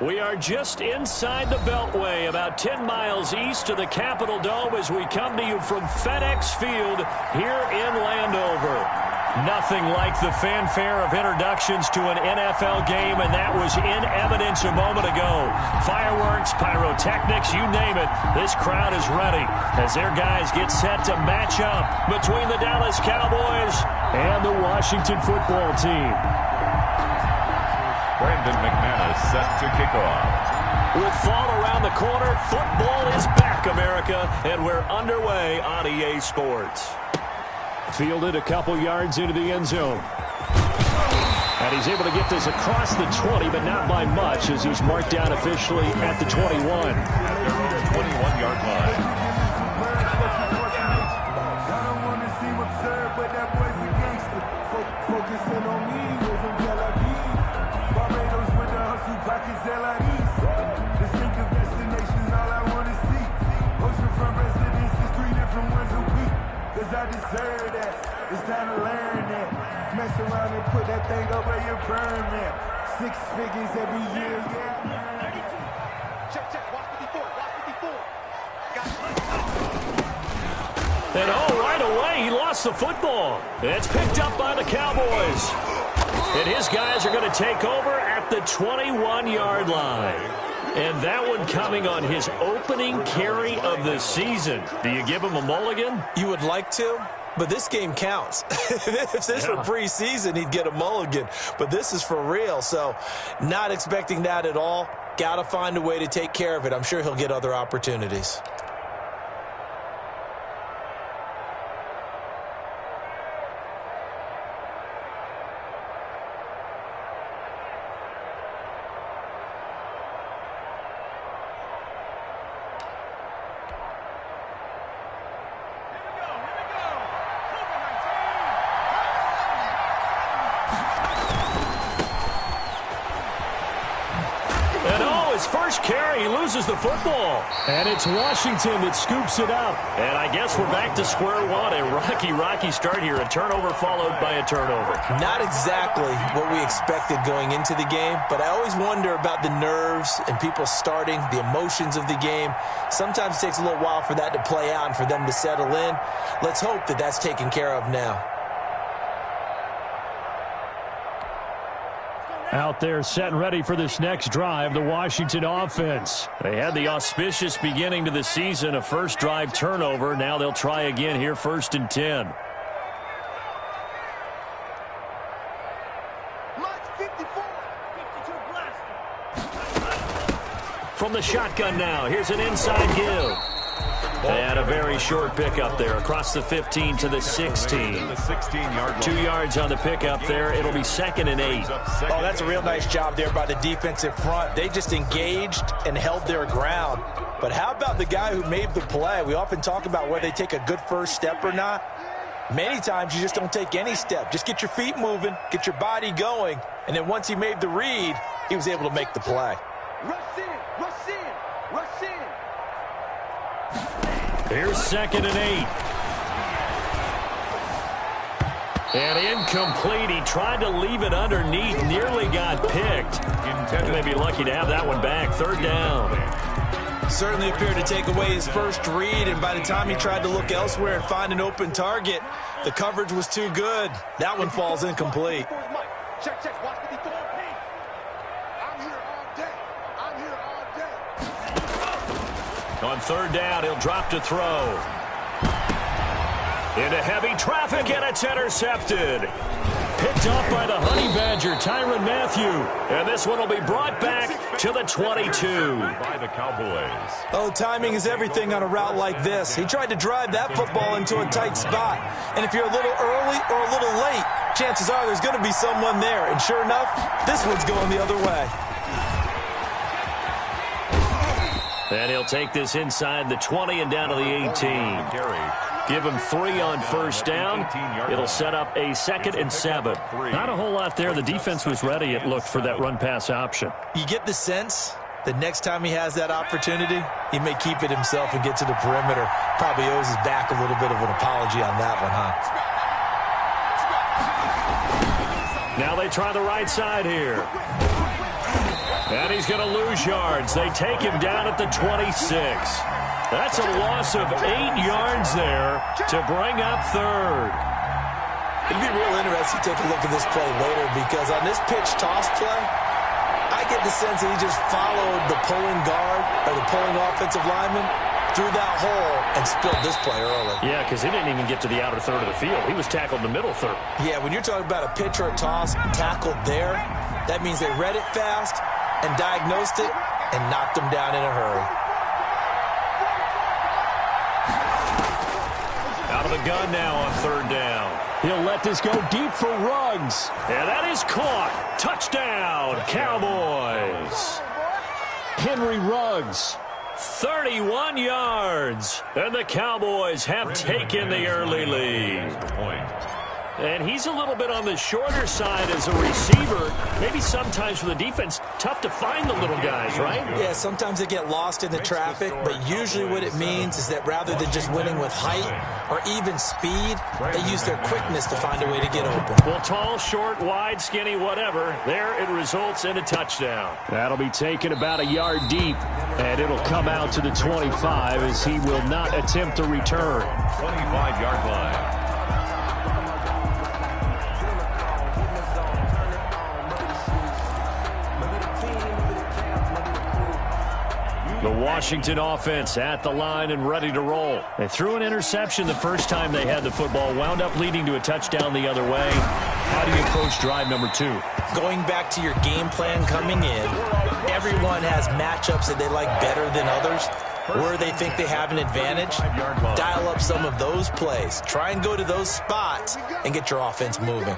We are just inside the Beltway, about 10 miles east of the Capitol Dome as we come to you from FedEx Field here in Landover. Nothing like the fanfare of introductions to an NFL game, and that was in evidence a moment ago. Fireworks, pyrotechnics, you name it, this crowd is ready as their guys get set to match up between the Dallas Cowboys and the Washington football team. Brandon McManus set to kick off. With fall around the corner, football is back, America, and we're underway on EA Sports. Fielded a couple yards into the end zone. And he's able to get this across the 20, but not by much as he's marked down officially at the 21. At the 21-yard line. I deserve that. It's time to learn that. Mess around and put that thing up where you burn that. 6 figures every year, yeah. 32. Check. Watch 54. And right away, he lost the football. It's picked up by the Cowboys. And his guys are going to take over at the 21-yard line. And that one coming on his opening carry of the season. Do you give him a mulligan? You would like to, but this game counts. If this were preseason, he'd get a mulligan. But this is for real, so not expecting that at all. Got to find a way to take care of it. I'm sure he'll get other opportunities. First carry, he loses the football. And it's Washington that scoops it up. And I guess we're back to square one. A rocky start here. A turnover followed by a turnover. Not exactly what we expected going into the game, but I always wonder about the nerves and people starting, the emotions of the game. Sometimes it takes a little while for that to play out and for them to settle in. Let's hope that that's taken care of now. Out there set and ready for this next drive, the Washington offense. They had the auspicious beginning to the season, a first drive turnover. Now they'll try again here, 1st and 10. From the shotgun now, here's an inside give. And a very short pickup there across the 15 to the 16. 2 yards on the pickup there. It'll be 2nd and 8. Oh, that's a real nice job there by the defensive front. They just engaged and held their ground. But how about the guy who made the play? We often talk about whether they take a good first step or not. Many times you just don't take any step. Just get your feet moving, get your body going, and then once he made the read, he was able to make the play. Rush in. Here's 2nd and 8. And incomplete. He tried to leave it underneath. Nearly got picked. He may be lucky to have that one back. 3rd down. Certainly appeared to take away his first read, and by the time he tried to look elsewhere and find an open target, the coverage was too good. That one falls incomplete. Check. Watch 54. I'm here all day. On 3rd down, he'll drop to throw. Into heavy traffic, and it's intercepted. Picked up by the Honey Badger, Tyrann Mathieu. And this one will be brought back to the 22. By the Cowboys. Oh, timing is everything on a route like this. He tried to drive that football into a tight spot. And if you're a little early or a little late, chances are there's going to be someone there. And sure enough, this one's going the other way. And he'll take this inside the 20 and down to the 18. Give him 3 on 1st down. It'll set up a 2nd and 7. Not a whole lot there. The defense was ready, it looked, for that run-pass option. You get the sense that next time he has that opportunity, he may keep it himself and get to the perimeter. Probably owes his back a little bit of an apology on that one, huh? Now they try the right side here. And he's going to lose yards. They take him down at the 26. That's a loss of 8 yards there to bring up third. It'd be real interesting to take a look at this play later because on this pitch toss play, I get the sense that he just followed the pulling guard or the pulling offensive lineman through that hole and spilled this play early. Yeah, because he didn't even get to the outer third of the field. He was tackled in the middle third. Yeah, when you're talking about a pitch or a toss tackled there, that means they read it fast and diagnosed it and knocked him down in a hurry. Out of the gun now on third down. He'll let this go deep for Ruggs. And that is caught. Touchdown, Cowboys. Henry Ruggs, 31 yards. And the Cowboys have taken the early lead. And he's a little bit on the shorter side as a receiver. Maybe sometimes for the defense, tough to find the little guys, right? Yeah, sometimes they get lost in the traffic, but usually what it means is that rather than just winning with height or even speed, they use their quickness to find a way to get open. Well, tall, short, wide, skinny, whatever, there it results in a touchdown. That'll be taken about a yard deep, and it'll come out to the 25 as he will not attempt to return. 25-yard line. The Washington offense at the line and ready to roll. They threw an interception the first time they had the football, wound up leading to a touchdown the other way. How do you approach drive number 2? Going back to your game plan coming in, everyone has matchups that they like better than others, where they think they have an advantage. Dial up some of those plays. Try and go to those spots and get your offense moving.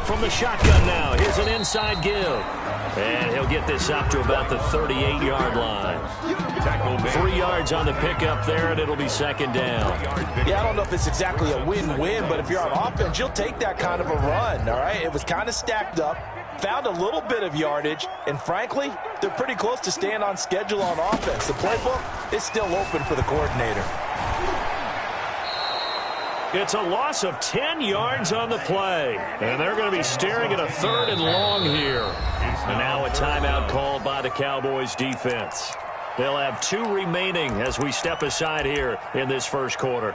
From the shotgun now, here's an inside give. And he'll get this up to about the 38-yard line. 3 yards on the pickup there, and it'll be second down. Yeah, I don't know if it's exactly a win-win, but if you're on offense, you'll take that kind of a run, all right? It was kind of stacked up, found a little bit of yardage, and frankly, they're pretty close to staying on schedule on offense. The playbook is still open for the coordinator. It's a loss of 10 yards on the play. And they're going to be staring at a 3rd and long here. And now a timeout called by the Cowboys defense. They'll have 2 remaining as we step aside here in this first quarter.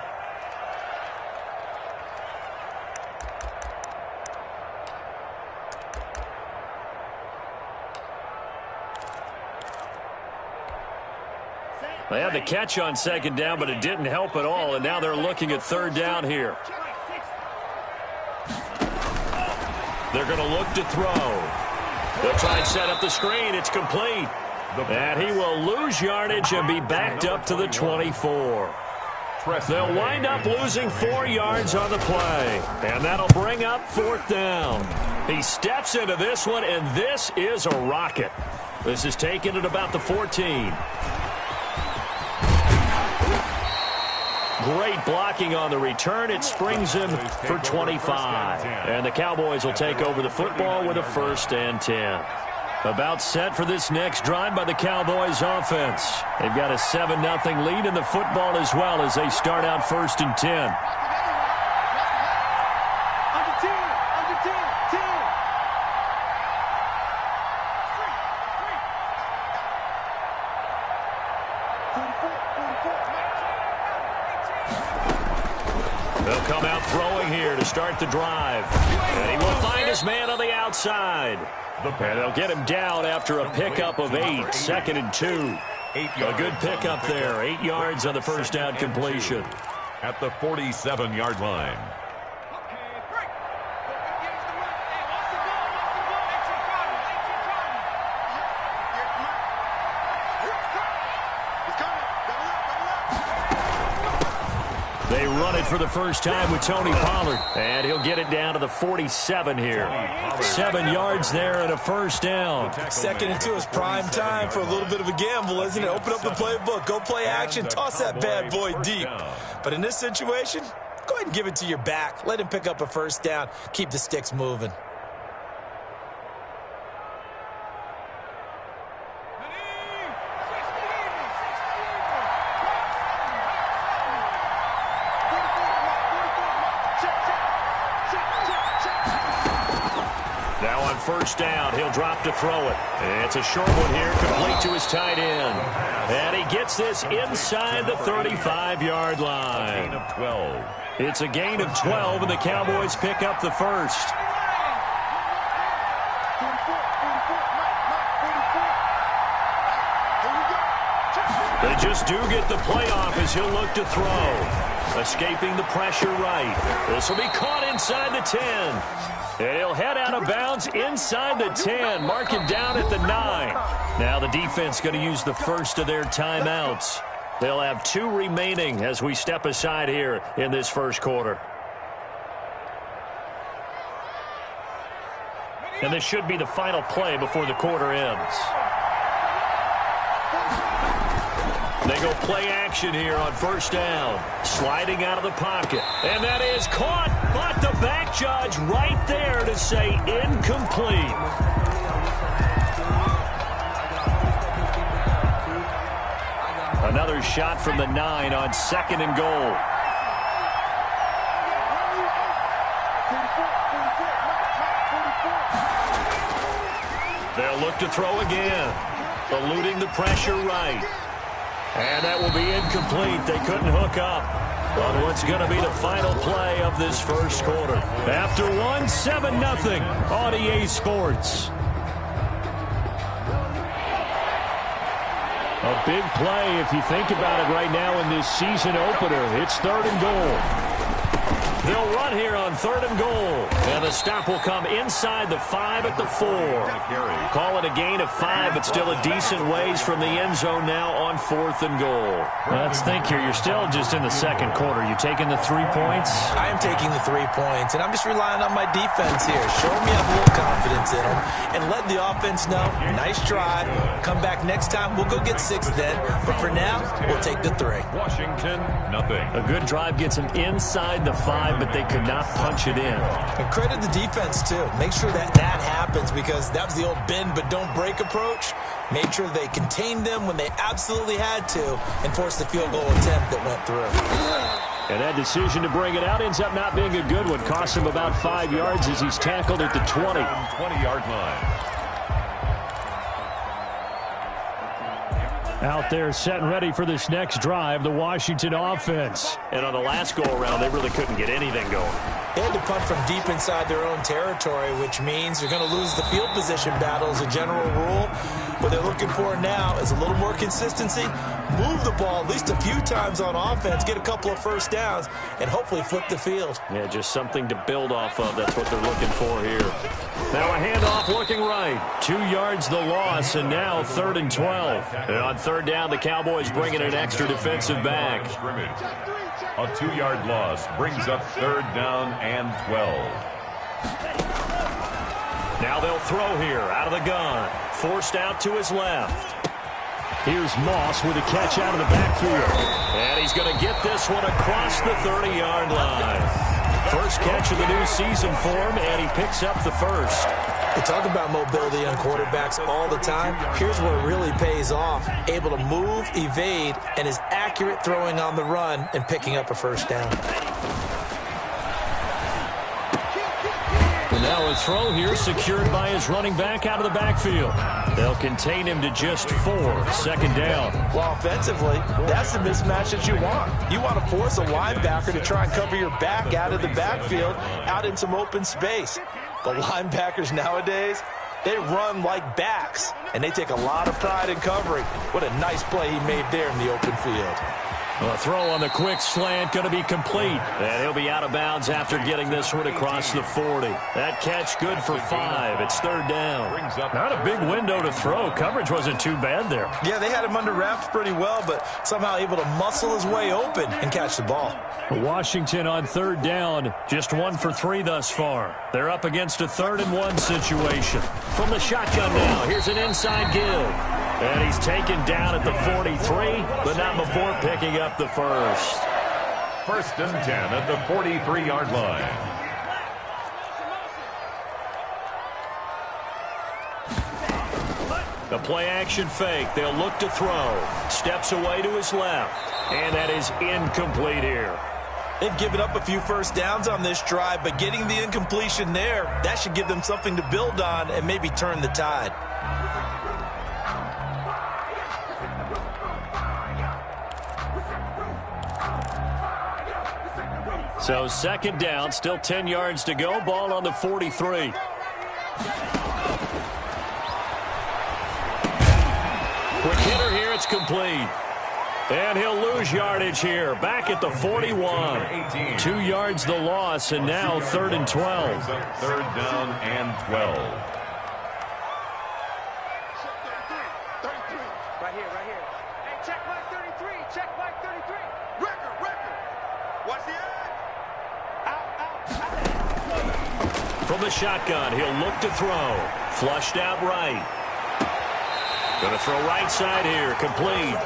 They had the catch on second down, but it didn't help at all, and now they're looking at third down here. They're going to look to throw. They'll try and set up the screen. It's complete. And he will lose yardage and be backed up to the 24. They'll wind up losing 4 yards on the play, and that'll bring up 4th down. He steps into this one, and this is a rocket. This is taken at about the 14. Great blocking on the return. It springs him for 25. And the Cowboys will take over the football with a 1st and 10. About set for this next drive by the Cowboys offense. They've got a 7-0 lead in the football as well as they start out 1st and 10. They'll come out throwing here to start the drive. And he will find his man on the outside. And they'll get him down after a pickup of 8. 2nd and 2. A good pickup there. 8 yards on the first down completion. At the 47-yard line. They run it for the first time with Tony Pollard. And he'll get it down to the 47 here. 7 yards there and a 1st down. 2nd and 2 is prime time for a little bit of a gamble, isn't it? Open up the playbook, go play action, toss that bad boy deep. But in this situation, go ahead and give it to your back. Let him pick up a 1st down. Keep the sticks moving. first down. He'll drop to throw it. It's a short one here, complete to his tight end. And he gets this inside the 35-yard line. Gain of 12. It's a gain of 12, and the Cowboys pick up the first. They just do get the playoff as he'll look to throw. Escaping the pressure right. This will be caught inside the 10. And he'll head out of bounds inside the 10. Mark it down at the 9. Now the defense going to use the first of their timeouts. They'll have 2 remaining as we step aside here in this first quarter. And this should be the final play before the quarter ends. They go play action here on first down. Sliding out of the pocket. And that is caught. But the back judge right there to say incomplete. Another shot from the 9 on 2nd and goal. They'll look to throw again. Eluding the pressure right. And that will be incomplete. They couldn't hook up on what's going to be the final play of this first quarter. After 1, 7-0 on EA Sports. A big play if you think about it right now in this season opener. It's 3rd and goal. They'll run here on 3rd and goal. And the stop will come inside the 5 at the 4. Call it a gain of 5, but still a decent ways from the end zone now on 4th and goal. Let's think here. You're still just in the second quarter. You taking the 3 points? I am taking the 3 points, and I'm just relying on my defense here. Show me I have a little confidence in them, and let the offense know, nice drive. Come back next time. We'll go get 6 then. But for now, we'll take the 3. Washington, nothing. A good drive gets them inside the 5, but they could not punch it in. And credit the defense, too. Make sure that happens, because that was the old bend but don't break approach. Made sure they contained them when they absolutely had to and forced the field goal attempt that went through. And that decision to bring it out ends up not being a good one. Cost him about 5 yards as he's tackled at the 20. 20-yard line. Out there set and ready for this next drive, the Washington offense. And on the last go-around, they really couldn't get anything going. They had to punt from deep inside their own territory, which means they're going to lose the field position battle as a general rule. What they're looking for now is a little more consistency, move the ball at least a few times on offense, get a couple of first downs, and hopefully flip the field. Yeah, just something to build off of. That's what they're looking for here. Now a handoff looking right. 2 yards the loss, and now 3rd and 12. And on 3rd down, the Cowboys bring in an extra defensive back. A 2-yard loss brings up 3rd down and 12. Now they'll throw here out of the gun. Forced out to his left. Here's Moss with a catch out of the backfield. And he's going to get this one across the 30-yard line. First catch of the new season for him, and he picks up the first. We talk about mobility on quarterbacks all the time. Here's where it really pays off. Able to move, evade, and is accurate throwing on the run and picking up a first down. And now a throw here secured by his running back out of the backfield. They'll contain him to just 4. 2nd down. Well, offensively, that's the mismatch that you want. You want to force a linebacker to try and cover your back out of the backfield, out in some open space. The linebackers nowadays, they run like backs, and they take a lot of pride in covering. What a nice play he made there in the open field. A throw on the quick slant going to be complete. And he'll be out of bounds after getting this one across the 40. That catch good for 5. It's 3rd down. Not a big window to throw. Coverage wasn't too bad there. Yeah, they had him under wraps pretty well, but somehow able to muscle his way open and catch the ball. Washington on 3rd down. Just 1 for 3 thus far. They're up against a 3rd and 1 situation. From the shotgun now, here's an inside give. And he's taken down at the 43, but not before picking up the first. 1st and 10 at the 43-yard line. The play-action fake. They'll look to throw. Steps away to his left. And that is incomplete here. They've given up a few first downs on this drive, but getting the incompletion there, that should give them something to build on and maybe turn the tide. So second down, still 10 yards to go. Ball on the 43. Quick hitter here, it's complete. And he'll lose yardage here. Back at the 41. 2 yards the loss, and now 3rd and 12. Third down and 12. Right here. Hey, check mark 33. Check mark 33. Record. Watch the edge. Out. From the shotgun, he'll look to throw. Flushed out right. Going to throw right side here, complete.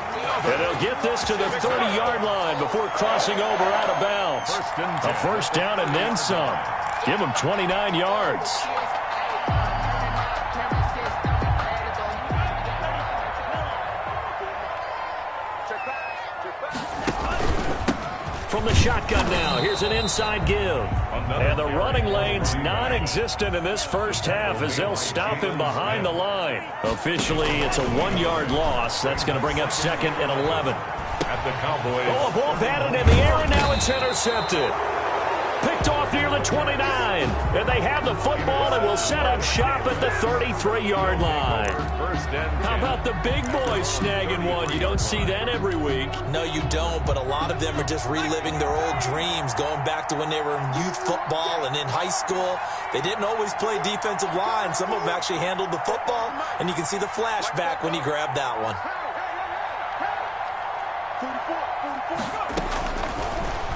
And he'll get this to the 30-yard line before crossing over out of bounds. A first down and then some. Give him 29 yards. From the shotgun now, here's an inside give. And the running lane's non-existent in this first half as they'll stop him behind the line. Officially, it's a 1-yard loss. That's going to bring up 2nd and 11. At the Cowboys. Oh, a ball batted in the air, and now it's intercepted. Picked off near the 29. And they have the football and will set up shop at the 33-yard line. First and 10. How about the big boys snagging one? You don't see that every week. No, you don't, but a lot of them are just reliving their old dreams, going back to when they were in youth football and in high school. They didn't always play defensive line. Some of them actually handled the football, and you can see the flashback when he grabbed that one.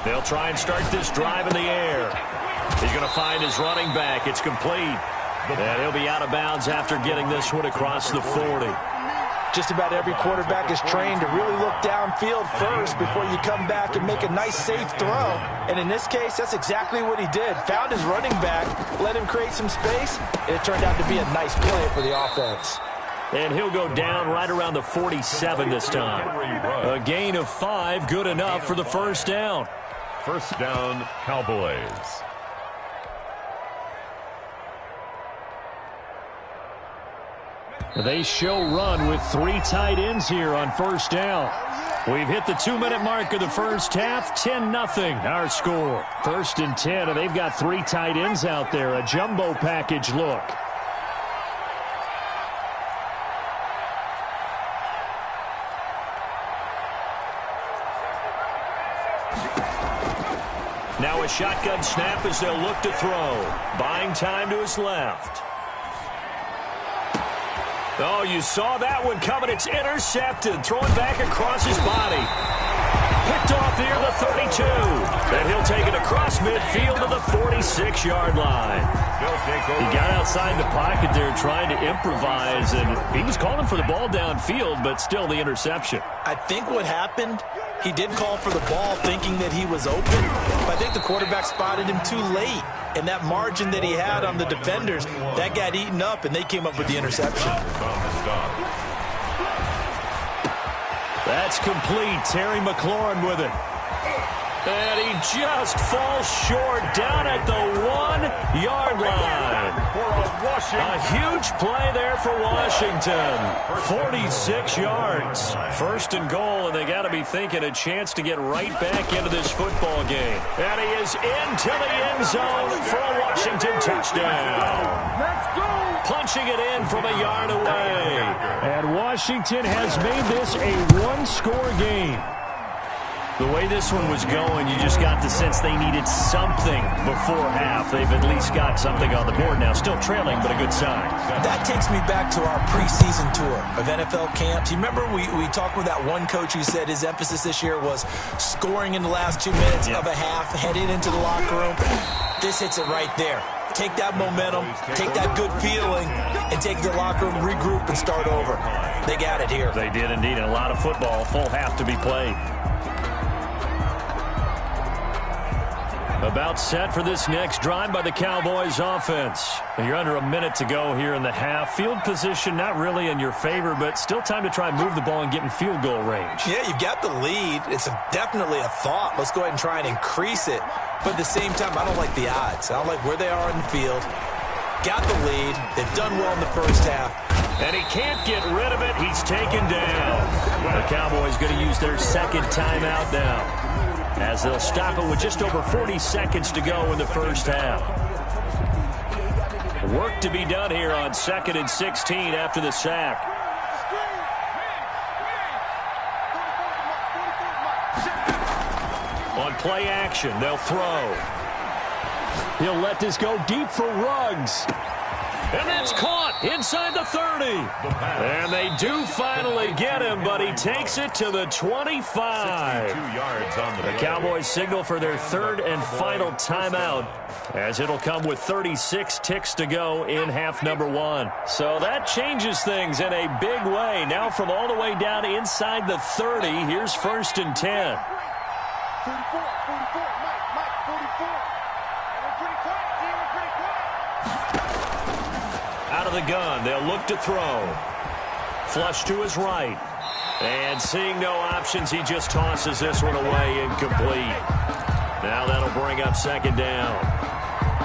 They'll try and start this drive in the air. He's going to find his running back. It's complete. And he'll be out of bounds after getting this one across the 40. Just about every quarterback is trained to really look downfield first before you come back and make a nice, safe throw. And in this case, that's exactly what he did. Found his running back, let him create some space, and it turned out to be a nice play for the offense. And he'll go down right around the 47 this time. A gain of 5, good enough for the first down. First down, Cowboys. They show run with 3 tight ends here on first down. We've hit the 2-minute mark of the first half. 10-0 our score. 1st and 10, and they've got 3 tight ends out there. A jumbo package look. Now a shotgun snap as they'll look to throw. Buying time to his left. Oh, you saw that one coming. It's intercepted. Throwing back across his body. Picked off near the 32. And he'll take it across midfield to the 46-yard line. He got outside the pocket there trying to improvise, and he was calling for the ball downfield, but still the interception. I think what happened, he did call for the ball thinking that he was open, but I think the quarterback spotted him too late. And that margin that he had on the defenders, that got eaten up, and they came up with the interception. That's complete. Terry McLaurin with it. And he just falls short down at the 1-yard line. A huge play there for Washington. 46 yards. 1st and goal, and they got to be thinking a chance to get right back into this football game. And he is into the end zone for a Washington touchdown. Let's go! Punching it in from a yard away. And Washington has made this a 1-score game. The way this one was going, you just got the sense they needed something before half. They've at least got something on the board now. Still trailing, but a good sign. That takes me back to our preseason tour of NFL camps. You remember we talked with that one coach who said his emphasis this year was scoring in the last 2 minutes of a half, heading into the locker room. This hits it right there. Take that momentum, take that good feeling, and take the locker room, regroup, and start over. They got it here. They did indeed. And a lot of football, full half to be played. About set for this next drive by the Cowboys offense. You're under a minute to go here in the half. Field position not really in your favor, but still time to try and move the ball and get in field goal range. Yeah, you've got the lead. It's definitely a thought. Let's go ahead and try and increase it. But at the same time, I don't like the odds. I don't like where they are in the field. Got the lead. They've done well in the first half. And he can't get rid of it. He's taken down. The Cowboys going to use their second timeout now, as they'll stop it with just over 40 seconds to go in the first half. Work to be done here on 2nd and 16 after the sack. On play action, they'll throw. He'll let this go deep for Ruggs. And that's caught inside the 30. And they do finally get him, but he takes it to the 25. The Cowboys signal for their third and final timeout, as it'll come with 36 ticks to go in half number 1. So that changes things in a big way. Now from all the way down inside the 30, here's 1st and 10. 44, Mike, 44. We're pretty quiet, team, we're pretty quiet. Out of the gun, they'll look to throw. Flush to his right. And seeing no options, he just tosses this one away, incomplete. Now that'll bring up 2nd down.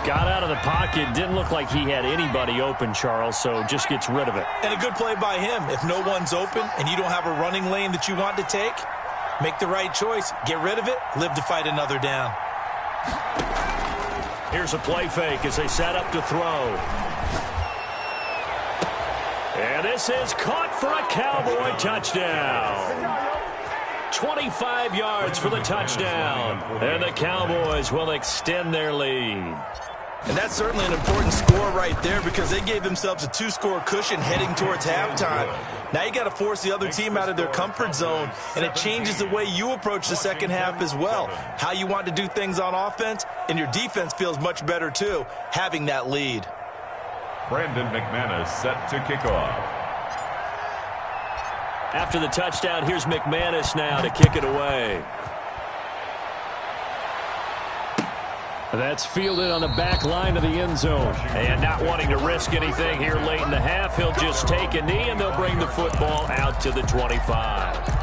Got out of the pocket, didn't look like he had anybody open, Charles, so just gets rid of it. And a good play by him. If no one's open and you don't have a running lane that you want to take, make the right choice. Get rid of it, live to fight another down. Here's a play fake as they set up to throw. And this is caught for a Cowboy touchdown. 25 yards for the touchdown. And the Cowboys will extend their lead. And that's certainly an important score right there, because they gave themselves a 2-score cushion heading towards halftime. Now you got to force the other team out of their comfort zone, and it changes the way you approach the second half as well. How you want to do things on offense, and your defense feels much better too, having that lead. Brandon McManus set to kick off. After the touchdown, here's McManus now to kick it away. That's fielded on the back line of the end zone. And not wanting to risk anything here late in the half, he'll just take a knee, and they'll bring the football out to the 25.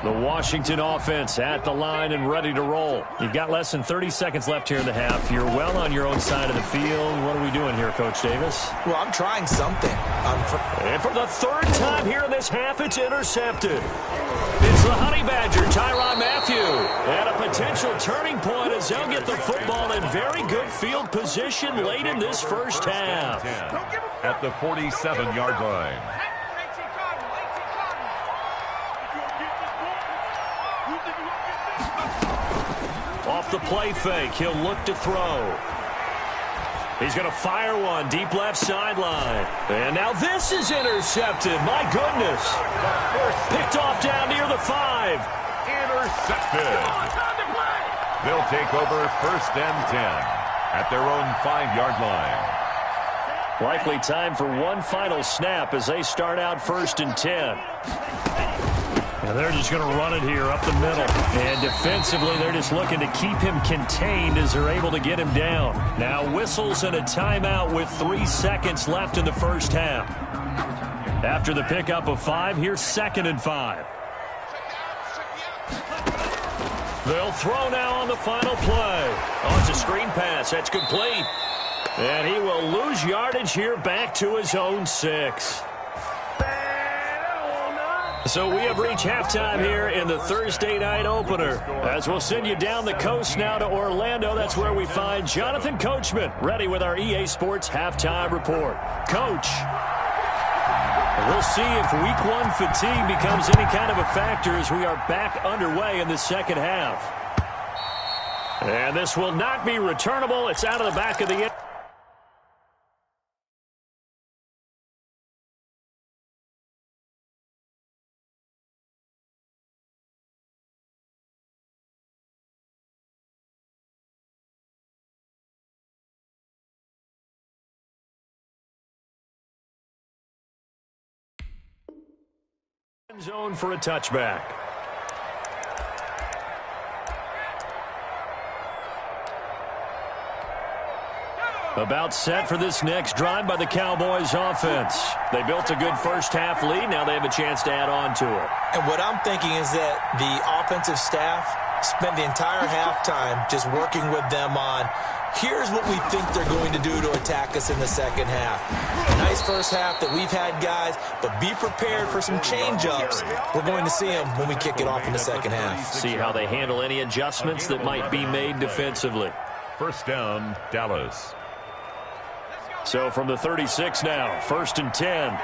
The Washington offense at the line and ready to roll. You've got less than 30 seconds left here in the half. You're well on your own side of the field. What are we doing here, Coach Davis? Well, I'm trying something. And for the third time here in this half, it's intercepted. It's the Honey Badger, Tyrann Mathieu. And a potential turning point as they'll get the football in very good field position late in this first half. At the 47-yard line. Off the play fake, he'll look to throw. He's going to fire one deep left sideline. And now this is intercepted. My goodness. Picked off down near the 5. Intercepted. They'll take over 1st and 10 at their own 5-yard line. Likely time for one final snap as they start out 1st and 10. And they're just going to run it here up the middle. And defensively, they're just looking to keep him contained as they're able to get him down. Now whistles and a timeout with 3 seconds left in the first half. After the pickup of 5, here's 2nd and 5. They'll throw now on the final play. Oh, it's a screen pass. That's complete. And he will lose yardage here back to his own 6. So we have reached halftime here in the Thursday night opener. As we'll send you down the coast now to Orlando, that's where we find Jonathan Coachman, ready with our EA Sports halftime report. Coach, we'll see if week 1 fatigue becomes any kind of a factor as we are back underway in the second half. And this will not be returnable. It's out of the back of the end. Zone for a touchback. About set for this next drive by the Cowboys offense. They built a good first-half lead. Now they have a chance to add on to it. And what I'm thinking is that the offensive staff spent the entire halftime just working with them on, here's what we think they're going to do to attack us in the second half. Nice first half that we've had, guys, but be prepared for some change-ups. We're going to see them when we kick it off in the second half. See how they handle any adjustments that might be made defensively. First down, Dallas. So from the 36 now, 1st and 10.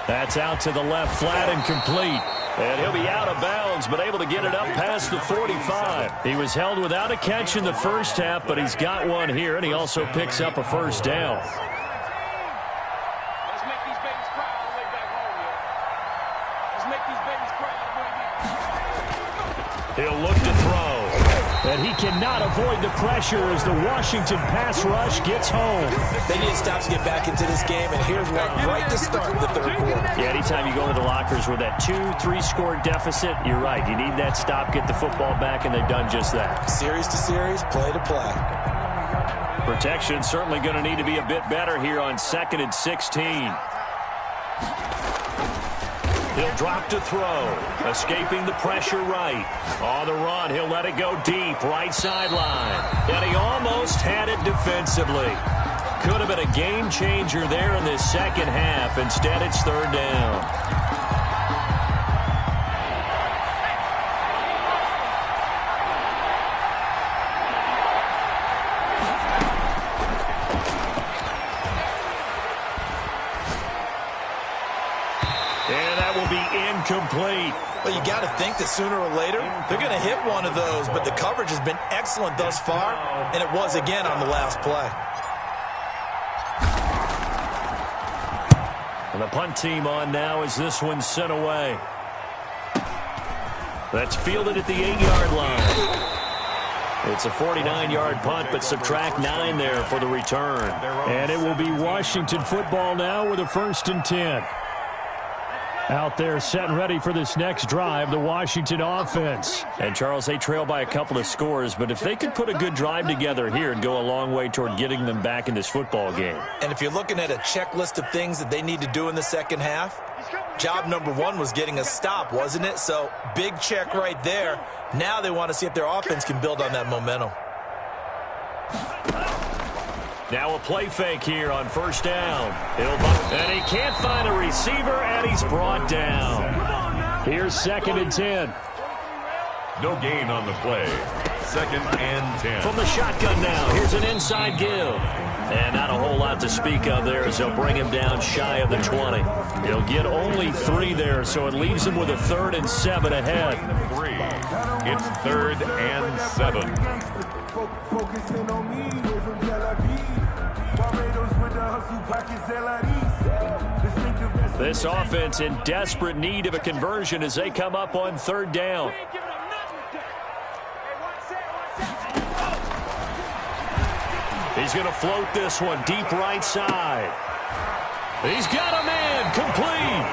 That's out to the left, flat and complete. And he'll be out of bounds, but able to get it up past the 45. He was held without a catch in the first half, but he's got one here, and he also picks up a first down. He'll look to throw. And he cannot avoid the pressure as the Washington pass rush gets home. They need to stop to get back into this game, and here's one right to start the third quarter. Yeah, anytime you go to the lockers with that 2-3 score deficit, you're right. You need that stop, get the football back, and they've done just that. Series to series, play to play. Protection certainly going to need to be a bit better here on 2nd and 16. He'll drop to throw, escaping the pressure right. On the run, he'll let it go deep, right sideline. And he almost had it defensively. Could have been a game changer there in this second half. Instead, it's 3rd down. Complete. Well, you got to think that sooner or later they're going to hit one of those, but the coverage has been excellent thus far, and it was again on the last play. And the punt team on now as this one's sent away. That's fielded at the 8-yard line. It's a 49-yard punt, but subtract 9 there for the return. And it will be Washington football now with a 1st and 10. Out there set and ready for this next drive, the Washington offense. And, Charles, they trail by a couple of scores, but if they could put a good drive together here and go a long way toward getting them back in this football game. And if you're looking at a checklist of things that they need to do in the second half, job number 1 was getting a stop, wasn't it? So, big check right there. Now they want to see if their offense can build on that momentum. Now a play fake here on 1st down. And he can't find a receiver, and he's brought down. Here's 2nd and 10. No gain on the play. 2nd and 10. From the shotgun now, here's an inside give. And not a whole lot to speak of there as they'll bring him down shy of the 20. He'll get only 3 there, so it leaves him with a 3rd and 7 ahead. 3. It's 3rd and 7. Focusing on me, way from Tel Aviv. Barbados with the hustle pockets, This offense in desperate need of a conversion as they come up on 3rd down. He's going to float this one deep right side. He's got a man complete.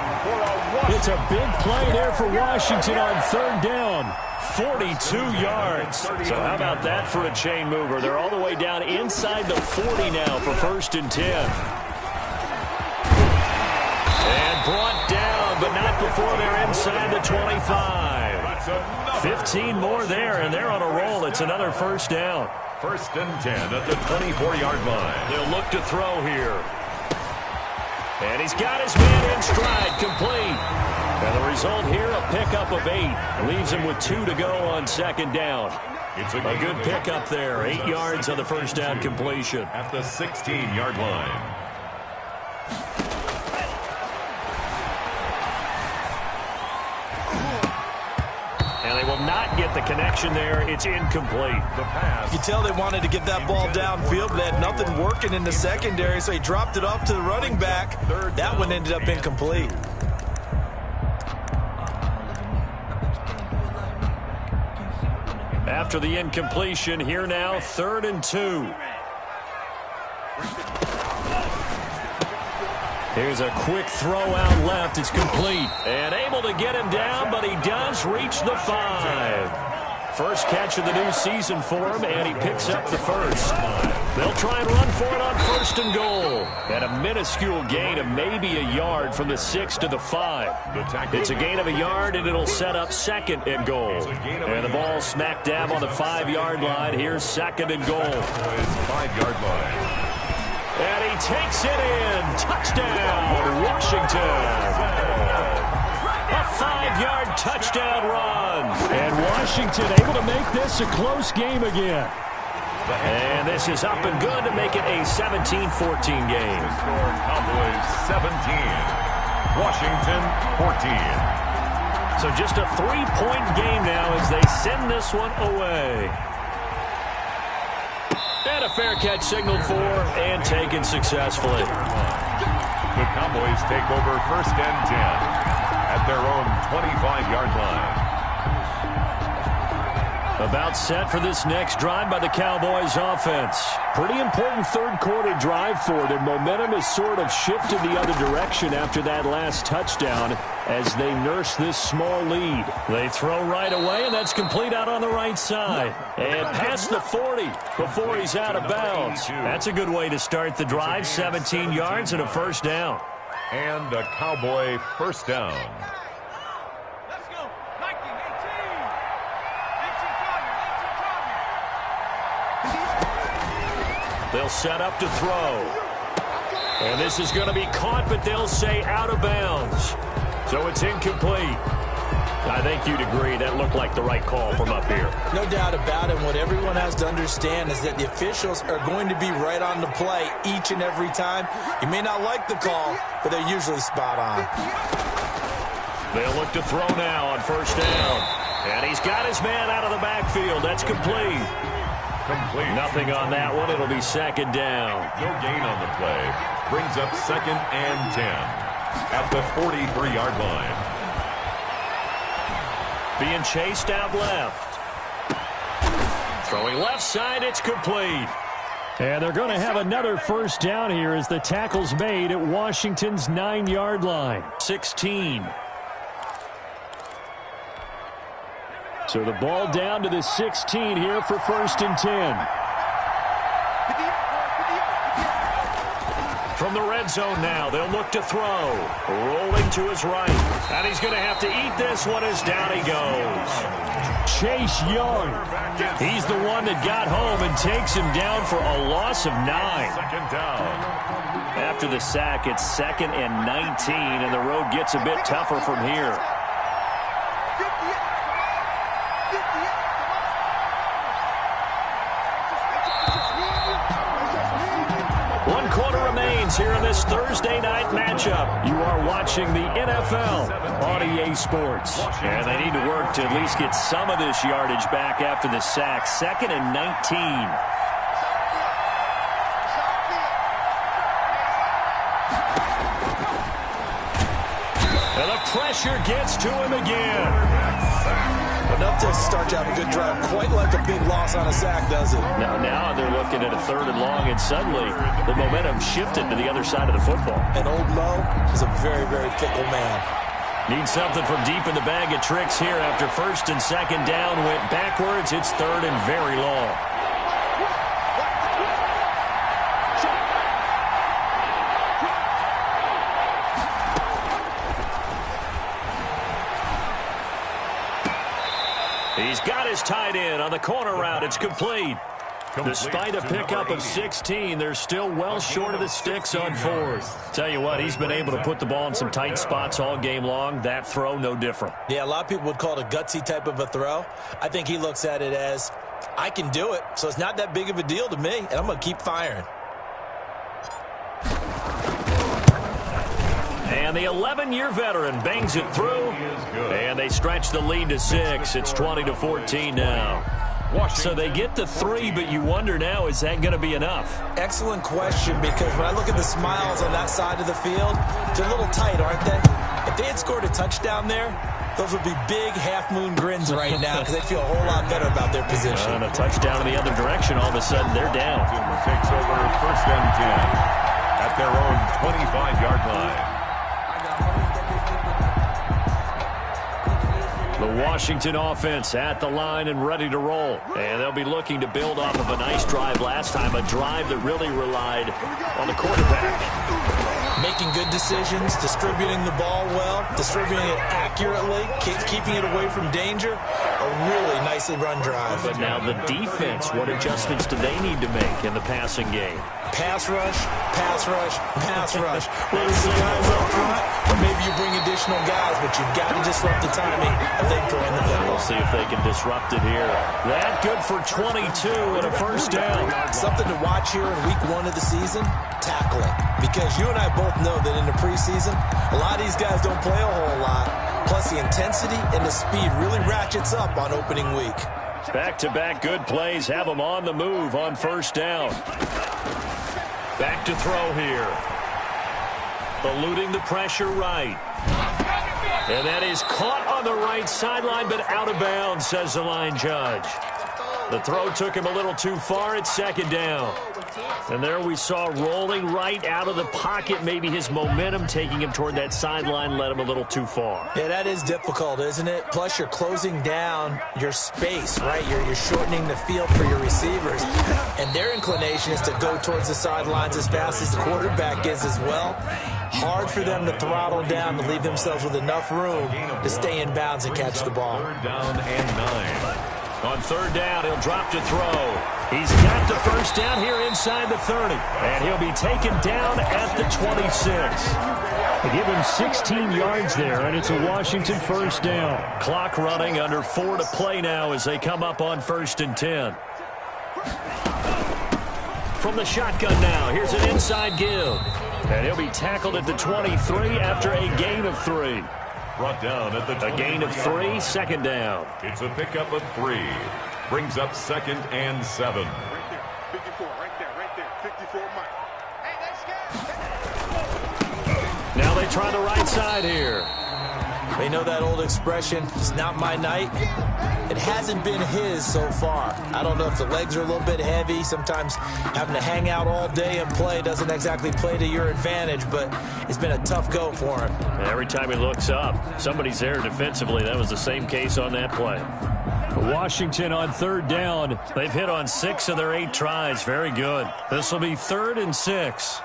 It's a big play there for Washington on 3rd down. 42 yards. So how about that for a chain mover? They're all the way down inside the 40 now for 1st and 10. And brought down, but not before they're inside the 25. 15 more there, and they're on a roll. It's another 1st down. 1st and 10 at the 24-yard line. They'll look to throw here. And he's got his man in stride, complete. And the result here, a pickup of 8. Leaves him with 2 to go on 2nd down. It's a good pickup there. 8 yards on the 1st down completion. At the 16-yard line. And they will not get the connection there. It's incomplete. The pass. You tell they wanted to get that ball downfield, but they had nothing working in the secondary, so he dropped it off to the running back. That one ended up incomplete. After the incompletion, here now, 3rd and 2. Here's a quick throw out left. It's complete. And able to get him down, but he does reach the 5. First catch of the new season for him, and he picks up the first. They'll try and run for it on 1st and goal. And a minuscule gain of maybe a yard from the 6 to the 5. It's a gain of a yard, and it'll set up 2nd and goal. And the ball smack dab on the 5-yard line. Here's 2nd and goal. 5-yard line. And he takes it in. Touchdown, Washington. A 5-yard touchdown run. And Washington able to make this a close game again. And this is up and good to make it a 17-14 game. Cowboys 17, Washington 14. So just a 3-point game now as they send this one away. And a fair catch signaled for and taken successfully. The Cowboys take over 1st and 10 at their own 25-yard line. About set for this next drive by the Cowboys offense. Pretty important third-quarter drive for them. Momentum has sort of shifted the other direction after that last touchdown as they nurse this small lead. They throw right away, and that's complete out on the right side. And past the 40 before he's out of bounds. That's a good way to start the drive. 17 yards and a 1st down. And a Cowboy 1st down. They'll set up to throw. And this is going to be caught, but they'll say out of bounds. So it's incomplete. I think you'd agree that looked like the right call from up here. No doubt about it. What everyone has to understand is that the officials are going to be right on the play each and every time. You may not like the call, but they're usually spot on. They'll look to throw now on 1st down. And he's got his man out of the backfield. That's complete. Nothing on that one. It'll be 2nd down. No gain on the play. Brings up 2nd and 10 at the 43-yard line. Being chased out left. Throwing left side. It's complete. And they're going to have another 1st down here as the tackle's made at Washington's 9-yard line. 16. So the ball down to the 16 here for 1st and 10. From the red zone now, they'll look to throw. Rolling to his right. And he's going to have to eat this one as down he goes. Chase Young. He's the one that got home and takes him down for a loss of 9. 2nd down. After the sack, it's 2nd and 19, and the road gets a bit tougher from here. 1 quarter remains here in this Thursday night matchup. You are watching the NFL on EA Sports. And they need to work to at least get some of this yardage back after the sack. 2nd and 19. And the pressure gets to him again. Enough to start to have a good drive. Quite like a big loss on a sack, does it? Now they're looking at a 3rd and long, and suddenly the momentum shifted to the other side of the football. And old Mo is a very, very fickle man. Need something from deep in the bag of tricks here after 1st and 2nd down went backwards. It's 3rd and very long. He's got his tight end on the corner route. It's complete. Despite a pickup of 16, they're still well short of the sticks on 4th. Tell you what, he's been able to put the ball in some tight spots all game long. That throw, no different. Yeah, a lot of people would call it a gutsy type of a throw. I think he looks at it as, I can do it, so it's not that big of a deal to me, and I'm going to keep firing. And the 11-year veteran bangs it through, and they stretch the lead to 6. It's 20-14 now. So they get the 3, but you wonder now, is that going to be enough? Excellent question, because when I look at the smiles on that side of the field, they're a little tight, aren't they? If they had scored a touchdown there, those would be big half-moon grins right now because they feel a whole lot better about their position. And a touchdown in the other direction, all of a sudden they're down. Takes over 1st and 10 at at their own 25-yard line. The Washington offense at the line and ready to roll. And they'll be looking to build off of a nice drive last time, a drive that really relied on the quarterback. Making good decisions, distributing the ball well, distributing it accurately, keeping it away from danger. A really nicely run drive. But now the defense, what adjustments do they need to make in the passing game? Pass rush, pass rush, pass rush. Whether it's the guys up front, or maybe you bring additional guys, but you've got to disrupt the timing of them throwing the football. We'll see if they can disrupt it here. That good for 22 and a first down. Something to watch here in week 1 of the season, tackling. Because you and I both know that in the preseason, a lot of these guys don't play a whole lot. Plus the intensity and the speed really ratchets up on opening week. Back-to-back good plays have them on the move on first down. Back to throw here. Eluding the pressure right. And that is caught on the right sideline, but out of bounds, says the line judge. The throw took him a little too far at second down. And there we saw rolling right out of the pocket. Maybe his momentum taking him toward that sideline led him a little too far. Yeah, that is difficult, isn't it? Plus, you're closing down your space, right? You're shortening the field for your receivers. And their inclination is to go towards the sidelines as fast as the quarterback is as well. Hard for them to throttle down to leave themselves with enough room to stay in bounds and catch the ball. Third down and 9. On third down, he'll drop to throw. He's got the first down here inside the 30. And he'll be taken down at the 26. They give him 16 yards there, and it's a Washington first down. Clock running, under 4 to play now as they come up on 1st and 10. From the shotgun now, here's an inside give. And he'll be tackled at the 23 after a gain of 3. Brought down at the A gain of 3, second down. It's a pickup of 3. Brings up 2nd and 7. Right there, 54, right there, 54, Mike. Hey, let's go. Now they try the right side here. They know that old expression, it's not my night. It hasn't been his so far. I don't know if the legs are a little bit heavy. Sometimes having to hang out all day and play doesn't exactly play to your advantage, but it's been a tough go for him. Every time he looks up, somebody's there defensively. That was the same case on that play. Washington on third down. They've hit on 6 of their 8 tries. Very good. This will be 3rd and 6.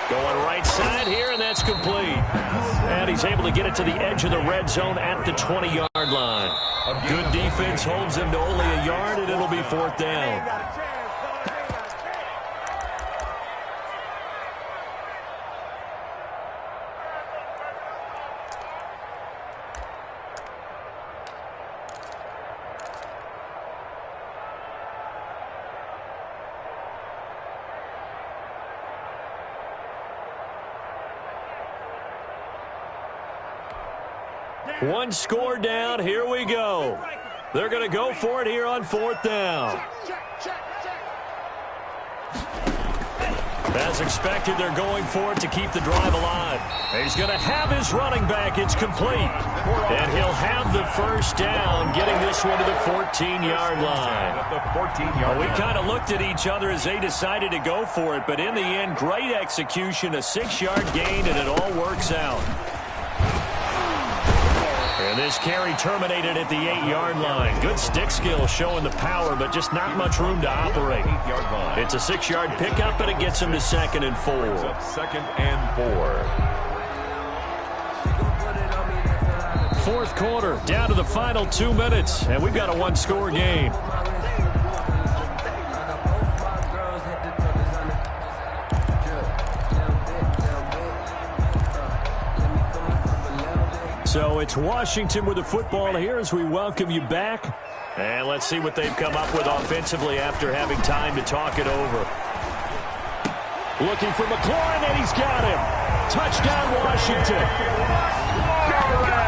Going right side here, and that's complete. And he's able to get it to the edge of the red zone at the 20-yard line. A good defense holds him to only a yard, and it'll be 4th down. One score down. Here we go. They're going to go for it here on 4th down. As expected, they're going for it to keep the drive alive. He's going to have his running back. It's complete. And he'll have the first down, getting this one to the 14-yard line. We kind of looked at each other as they decided to go for it, but in the end, great execution, a 6-yard gain, and it all works out. And this carry terminated at the 8-yard line. Good stick skill showing the power, but just not much room to operate. It's a 6-yard pickup, but it gets him to 2nd and 4. 2nd and 4. 4th quarter, down to the final 2 minutes, and we've got a 1-score game. So it's Washington with the football here as we welcome you back. And let's see what they've come up with offensively after having time to talk it over. Looking for McLaurin, and he's got him. Touchdown, Washington.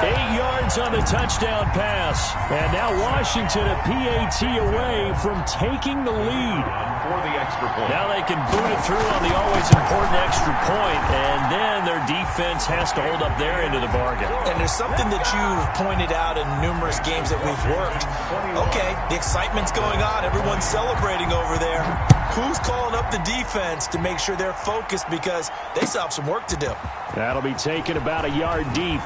8 yards on the touchdown pass. And now Washington a PAT away from taking the lead. For the extra point. Now they can boot it through on the always important extra point, and then their defense has to hold up their end of the bargain. And there's something that you've pointed out in numerous games that we've worked. Okay, the excitement's going on. Everyone's celebrating over there. Who's calling up the defense to make sure they're focused, because they still have some work to do? That'll be taken about a yard deep.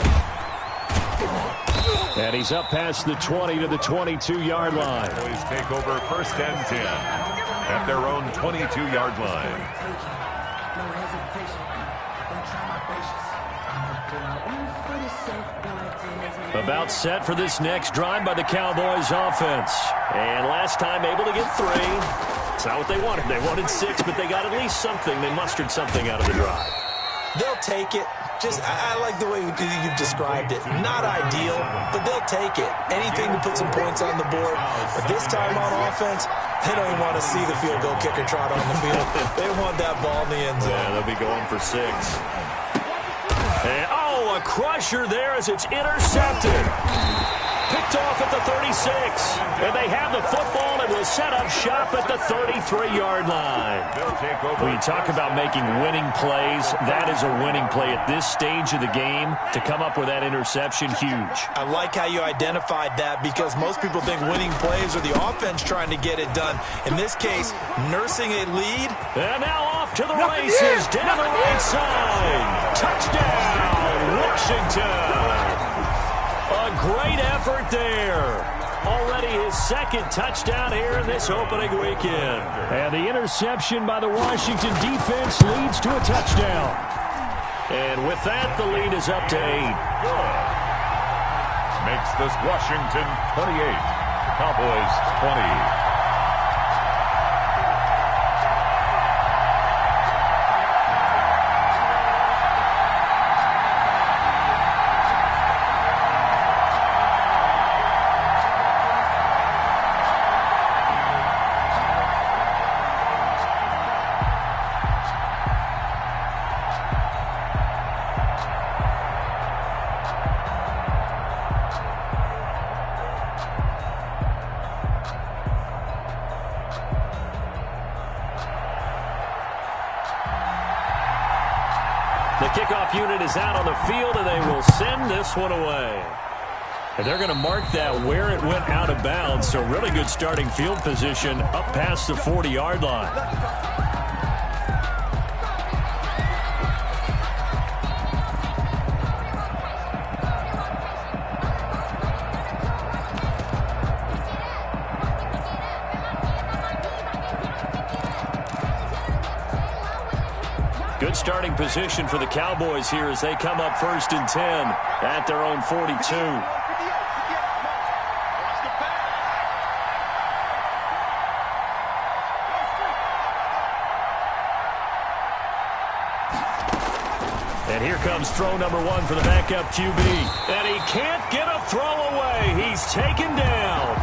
And he's up past the 20 to the 22-yard line. Boys take over first and 10 at their own 22-yard line. About set for this next drive by the Cowboys offense. And last time able to get 3. It's not what they wanted. They wanted 6, but they got at least something. They mustered something out of the drive. They'll take it. I like the way you've described it. Not ideal, but they'll take it. Anything to put some points on the board. But this time on offense, they don't even want to see the field goal kicker trot on the field. They want that ball in the end zone. Yeah, they'll be going for 6. And, a crusher there as it's intercepted. Picked off at the 36. And they have the football and will set up shop at the 33-yard line. When you talk about making winning plays, that is a winning play at this stage of the game. To come up with that interception, huge. I like how you identified that, because most people think winning plays are the offense trying to get it done. In this case, nursing a lead. And now off to the races down the right side. Touchdown, Washington. A great effort there. Already his second touchdown here in this opening weekend. And the interception by the Washington defense leads to a touchdown. And with that, the lead is up to 8. Makes this Washington 28, Cowboys 20. The kickoff unit is out on the field, and they will send this one away. And they're going to mark that where it went out of bounds, so really good starting field position up past the 40-yard line. Good starting position for the Cowboys here as they come up first and 10 at their own 42. And here comes throw number 1 for the backup QB. And he can't get a throw away. He's taken down.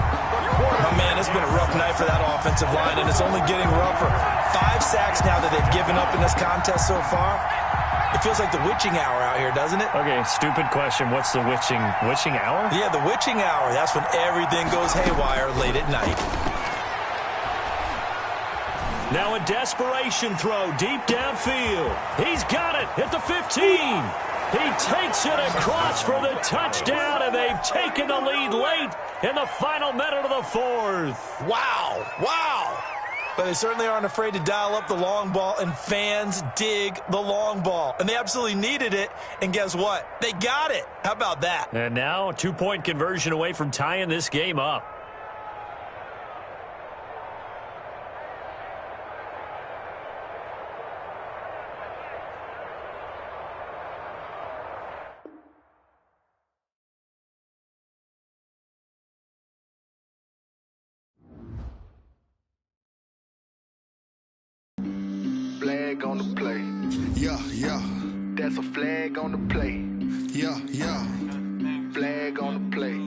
Oh, man, it's been a rough night for that offensive line, and it's only getting rougher. 5 sacks now that they've given up in this contest so far. It feels like the witching hour out here, doesn't it? Okay, stupid question. What's the witching hour? Yeah, the witching hour. That's when everything goes haywire late at night. Now a desperation throw deep downfield. He's got it at the 15. He takes it across for the touchdown, and they've taken the lead late in the final minute of the 4th. Wow. Wow. But they certainly aren't afraid to dial up the long ball, and fans dig the long ball. And they absolutely needed it, and guess what? They got it. How about that? And now a 2-point conversion away from tying this game up. Flag on the play. Yeah, yeah. That's a flag on the play. Yeah, yeah. Flag on the play.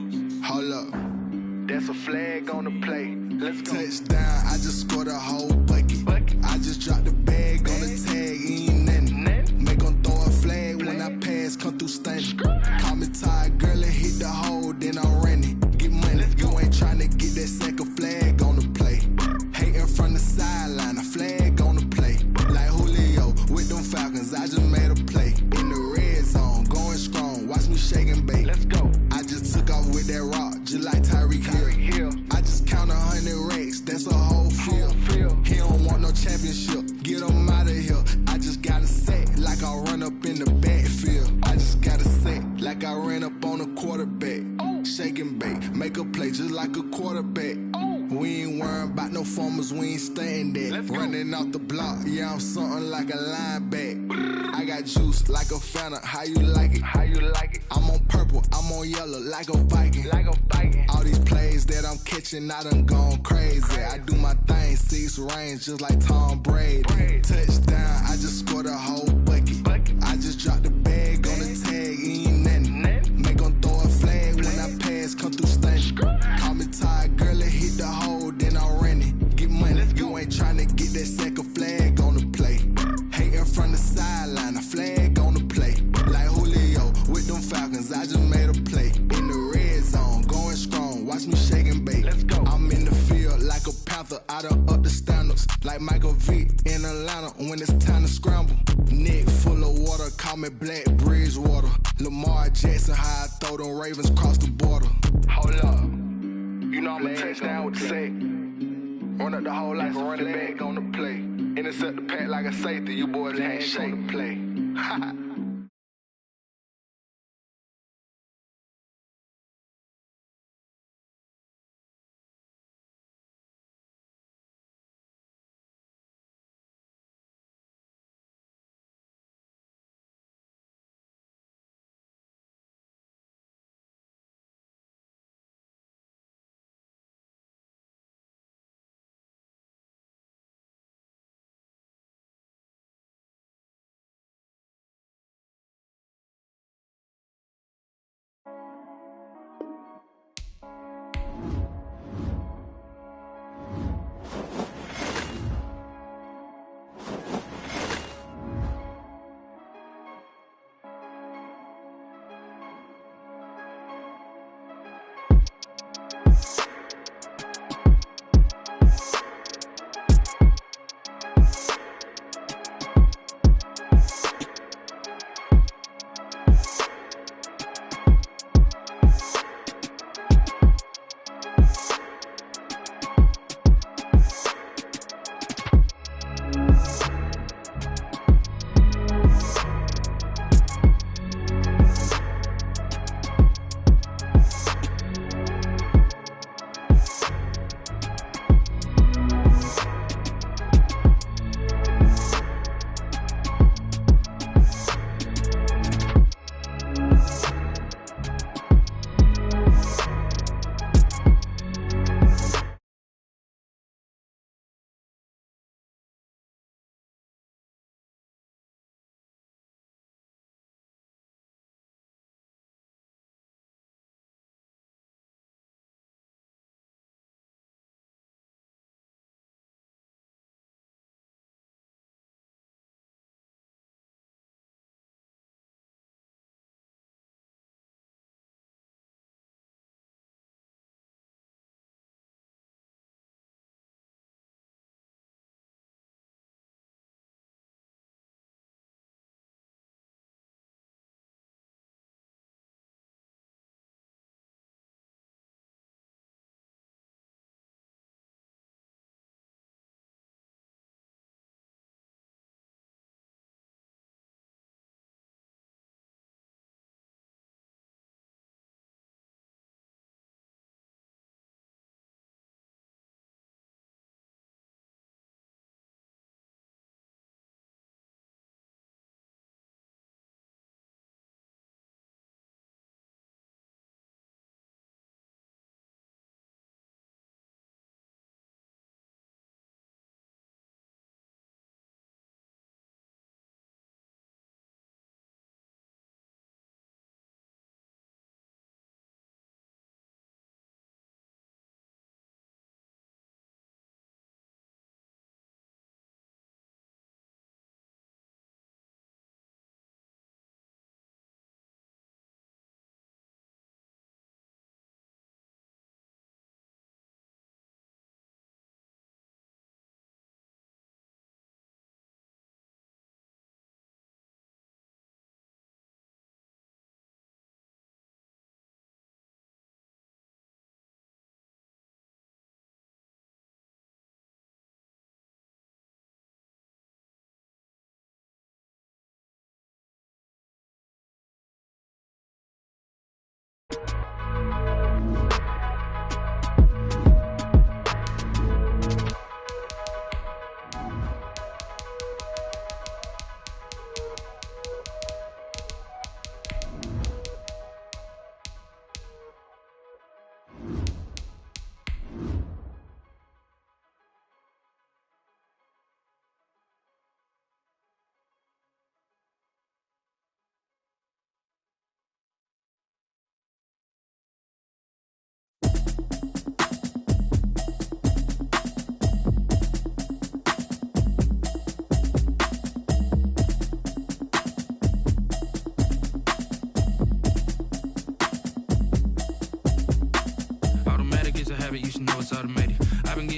Hold up. That's a flag on the play. Let's go. Touchdown, I just scored a whole bucket. I just dropped the bag on the tag, ain't nothing. Make 'em throw a flag when I pass, come through stunning. Call me tired, girl, and hit the hole, then I'm running. Get money, you ain't trying to get that second flag on the play. Hating from the sideline, a flag we ain't staying there. Running off the block, yeah, I'm something like a linebacker. I got juice like a Fanta, how you like it? How you like it? I'm on purple, I'm on yellow, like a Viking. Like a Viking. All these plays that I'm catching, I done gone crazy. I do my thing, 6 range, just like Tom Brady. Touchdown, I just scored a whole bucket. I just dropped the bag on the tag, ain't nothing. Make 'em throw a flag when I pass, come through stunning. Call me tired, girl, it hit the hole, then I ran it. Get money, you ain't tryna get that second flag on the play. Hating from the sideline, a flag on the play. Like Julio with them Falcons, I just made a play. In the red zone, going strong, watch me shake and bake. I'm in the field like a panther, I done up the standards. Like Michael Vick in Atlanta when it's time to scramble. Neck full of water, call me Black Bridgewater. Lamar Jackson, how I throw them Ravens across the border. Hold up, you know I'm a touchdown with the sack. Run up the whole like a running back on the play. Intercept the pack like a safety, you boys ain't shake the play.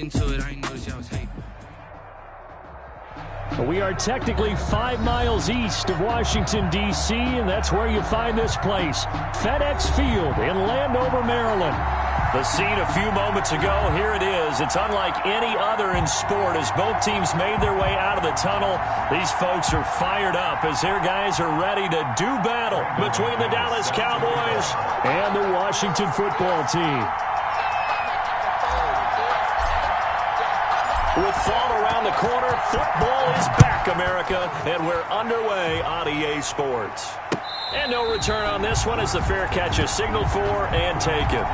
into it, I ain't noticed y'all was hating. We are technically 5 miles east of Washington, D.C., and that's where you find this place, FedEx Field in Landover, Maryland. The scene a few moments ago, here it is. It's unlike any other in sport as both teams made their way out of the tunnel. These folks are fired up as their guys are ready to do battle between the Dallas Cowboys and the Washington football team. With fall around the corner, football is back, America, and we're underway on EA Sports. And no return on this one as the fair catch is signaled for and taken.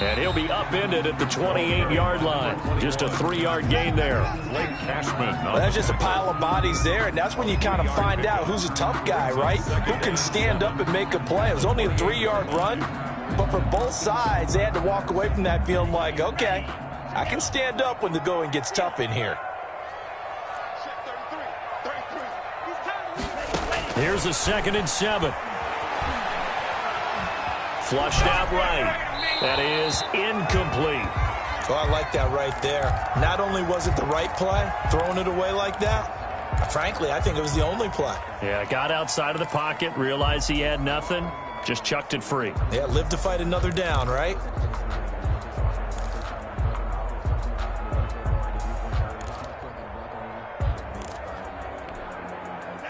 And he'll be upended at the 28-yard line. Just a 3-yard gain there. Well, that's just a pile of bodies there, and that's when you kind of find out who's a tough guy, right? Who can stand up and make a play. It was only a 3-yard run, but for both sides, they had to walk away from that feeling like, okay, I can stand up when the going gets tough in here. Here's a 2nd and 7. Flushed out right. That is incomplete. So I like that right there. Not only was it the right play, throwing it away like that, frankly, I think it was the only play. Yeah, got outside of the pocket, realized he had nothing, just chucked it free. Yeah, live to fight another down, right?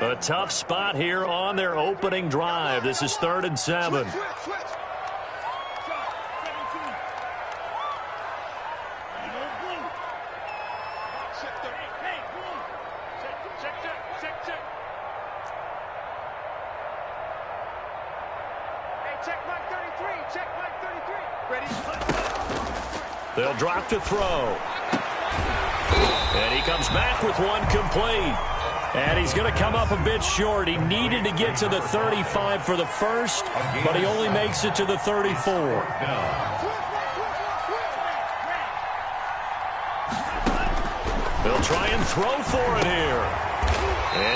A tough spot here on their opening drive. This is 3rd and 7. They'll drop to throw. And he comes back with one complete. And he's going to come up a bit short. He needed to get to the 35 for the first, but he only makes it to the 34. They'll try and throw for it here.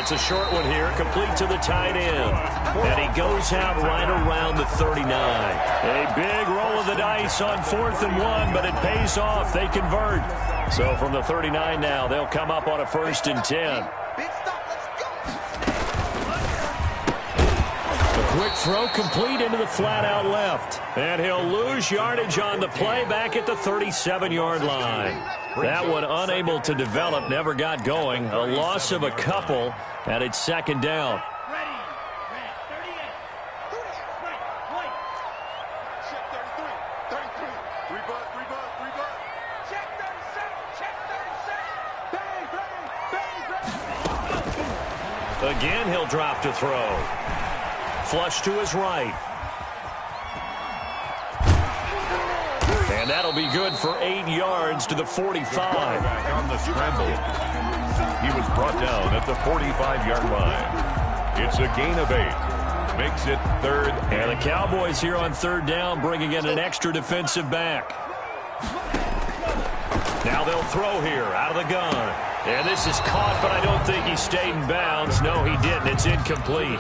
It's a short one here, complete to the tight end. And he goes out right around the 39. A big roll of the dice on 4th and 1, but it pays off. They convert. So from the 39 now, they'll come up on a 1st and 10. Quick throw complete into the flat-out left. And he'll lose yardage on the play back at the 37-yard line. That one unable to develop, never got going. A loss of a couple, and it's 2nd down. Again, he'll drop to throw. Flush to his right. And that'll be good for 8 yards to the 45. On the scramble. He was brought down at the 45-yard line. It's a gain of 8. Makes it 3rd. And the Cowboys here on 3rd down, bringing in an extra defensive back. Now they'll throw here out of the gun. And this is caught, but I don't think he stayed in bounds. No, he didn't. It's incomplete.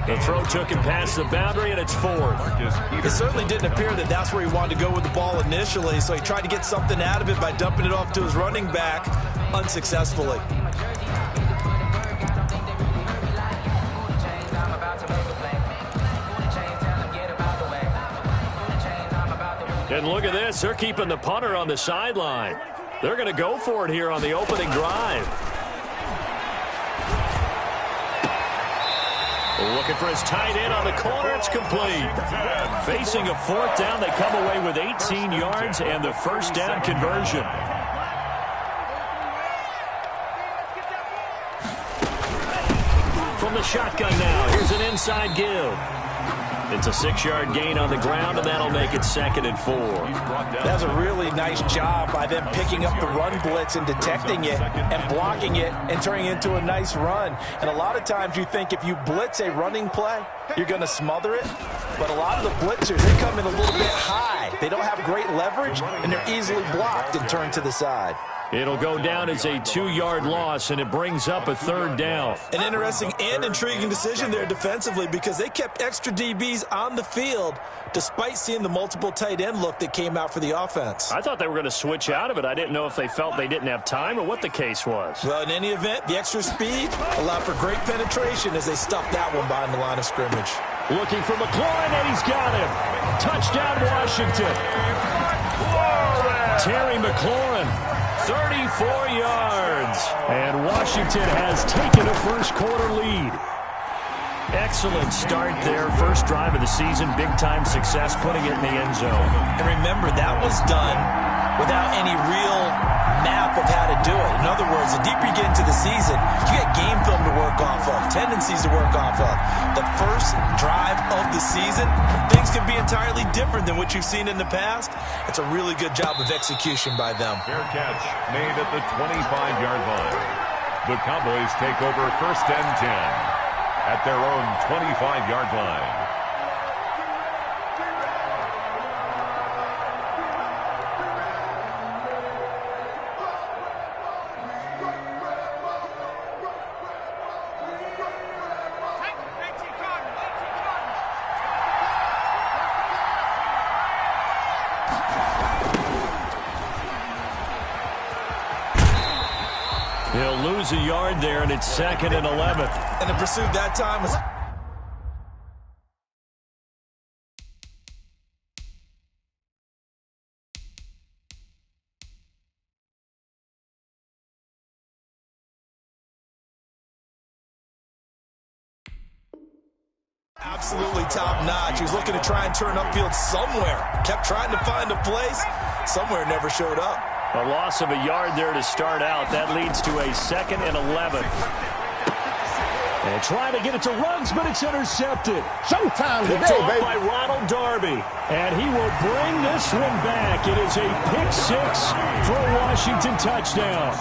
The throw took him past the boundary, and it's 4th. It certainly didn't appear that that's where he wanted to go with the ball initially, so he tried to get something out of it by dumping it off to his running back unsuccessfully. And look at this. They're keeping the punter on the sideline. They're going to go for it here on the opening drive. Looking for his tight end on the corner. It's complete. Facing a 4th down, they come away with 18 yards and the 1st down conversion. From the shotgun now, here's an inside give. It's a 6-yard gain on the ground, and that'll make it 2nd and 4. That's a really nice job by them picking up the run blitz and detecting it and blocking it and turning it into a nice run. And a lot of times you think if you blitz a running play, you're going to smother it. But a lot of the blitzers, they come in a little bit high. They don't have great leverage, and they're easily blocked and turned to the side. It'll go down as a 2-yard loss, and it brings up a 3rd down. An interesting and intriguing decision there defensively because they kept extra DBs on the field despite seeing the multiple tight end look that came out for the offense. I thought they were going to switch out of it. I didn't know if they felt they didn't have time or what the case was. Well, in any event, the extra speed allowed for great penetration as they stuffed that one behind the line of scrimmage. Looking for McLaurin, and he's got him. Touchdown, Washington. Terry McLaurin, 34 yards. And Washington has taken a first-quarter lead. Excellent start there. First drive of the season. Big-time success, putting it in the end zone. And remember, that was done without any real map of how to do it. In other words, the deeper you get into the season, you get game film to work off of, tendencies to work off of. The first drive of the season, things can be entirely different than what you've seen in the past. It's a really good job of execution by them. Fair catch made at the 25-yard line. The Cowboys take over 1st and 10 at their own 25-yard line. He'll lose a yard there, and it's 2nd and 11. And the pursuit that time was... absolutely top-notch. He was looking to try and turn upfield somewhere. Kept trying to find a place. Somewhere never showed up. A loss of a yard there to start out. That leads to a 2nd and 11. And trying to get it to Ruggs, but it's intercepted. Showtime Picked today, off baby. by Ronald Darby. And he will bring this one back. It is a pick 6 for a Washington touchdown.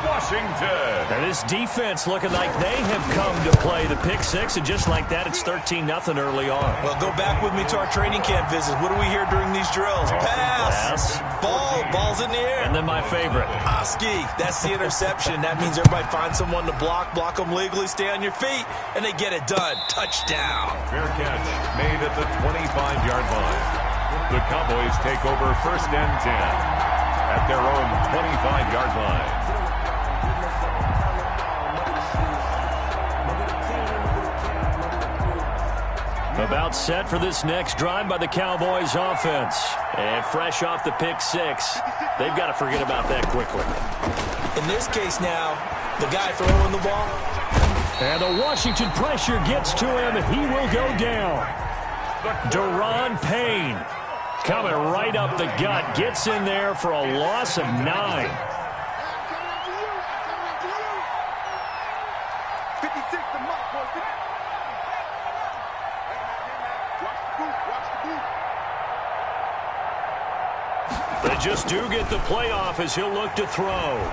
Washington. And this defense looking like they have come to play the pick 6, and just like that, it's 13-0 early on. Well, go back with me to our training camp visits. What do we hear during these drills? Pass. Ball's in the air. And then my favorite. Oski, that's the interception. That means everybody finds someone to block them legally, stay on your feet, and they get it done. Touchdown. Fair catch made at the 25-yard line. The Cowboys take over 1st and 10 at their own 25-yard line. About set for this next drive by the Cowboys offense. And fresh off the pick 6. They've got to forget about that quickly. In this case now, the guy throwing the ball. And the Washington pressure gets to him, and he will go down. Deron Payne coming right up the gut. Gets in there for a loss of 9. 56 the mark, boys. They just do get the playoff as he'll look to throw.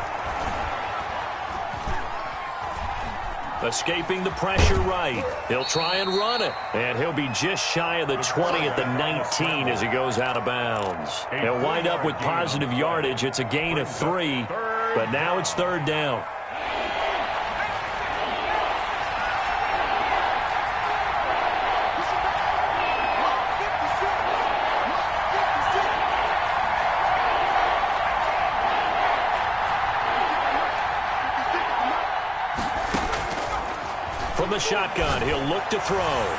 Escaping the pressure right. He'll try and run it. And he'll be just shy of the 20 at the 19 as he goes out of bounds. He'll wind up with positive yardage. It's a gain of 3, but now it's 3rd down. From the shotgun, he'll look to throw.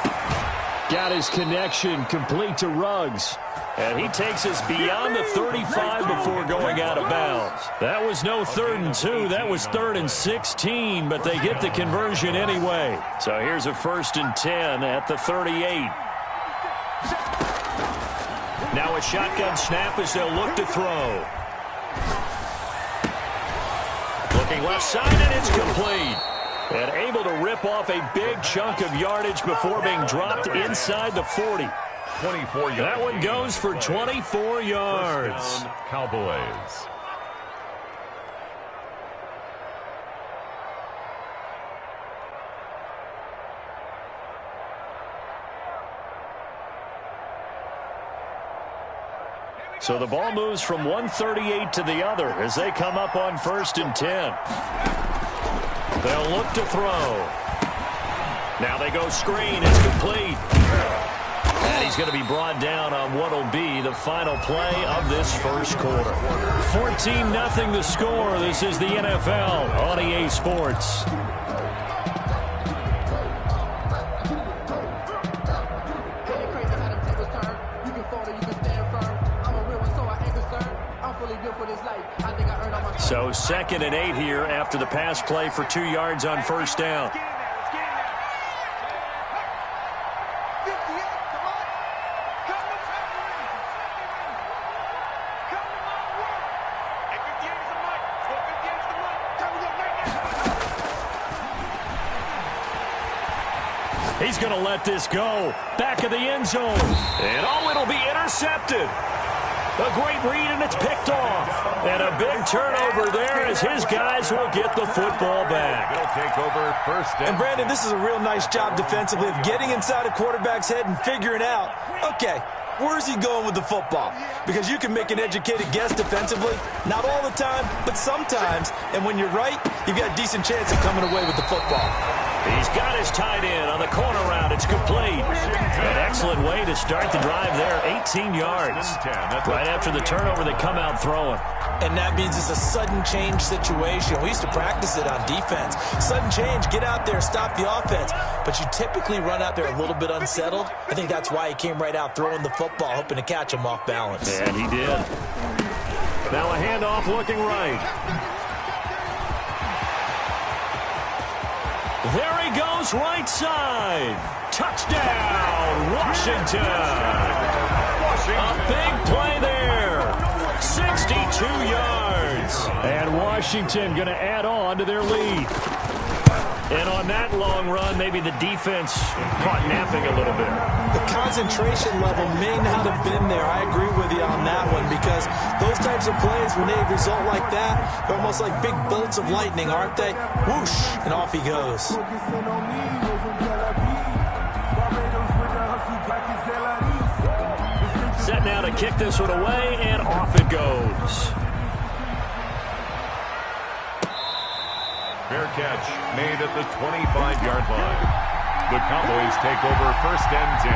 Got his connection complete to Ruggs. And he takes us beyond the 35 before going out of bounds. That was no 3rd and 2. That was 3rd and 16, but they get the conversion anyway. So here's a 1st and 10 at the 38. Now a shotgun snap as they'll look to throw. Looking left side, and it's complete. And able to rip off a big chunk of yardage before being dropped inside the 40. 24 yards. That one goes for 24 yards. First down, Cowboys. So the ball moves from 138 to the other as they come up on 1st and 10. They'll look to throw. Now they go screen. It's complete. And he's going to be brought down on what will be the final play of this first quarter. 14-0 the score. This is the NFL on EA Sports. So 2nd and 8 here after the pass play for 2 yards on 1st down. He's going to let this go. Back of the end zone. And it'll be intercepted. A great read, and it's picked off. And a big turnover there as his guys will get the football back. They'll take over 1st down. And, Brandon, this is a real nice job defensively of getting inside a quarterback's head and figuring out, okay, where's he going with the football? Because you can make an educated guess defensively. Not all the time, but sometimes. And when you're right, you've got a decent chance of coming away with the football. He's got his tight end on the corner route. It's complete. An excellent way to start the drive there. 18 yards. Right after the turnover, they come out throwing. And that means it's a sudden change situation. We used to practice it on defense. Sudden change, get out there, stop the offense. But you typically run out there a little bit unsettled. I think that's why he came right out throwing the football, hoping to catch him off balance. And he did. Now a handoff looking right. There he goes, right side. Touchdown, Washington. A big play there. 62 yards. And Washington going to add on to their lead. And on that long run, maybe the defense caught napping a little bit. The concentration level may not have been there. I agree with you on that one because those types of plays, when they result like that, they're almost like big bolts of lightning, aren't they? Whoosh, and off he goes. Set now to kick this one away, and off it goes. Fair catch made at the 25-yard line. The Cowboys take over 1st and 10.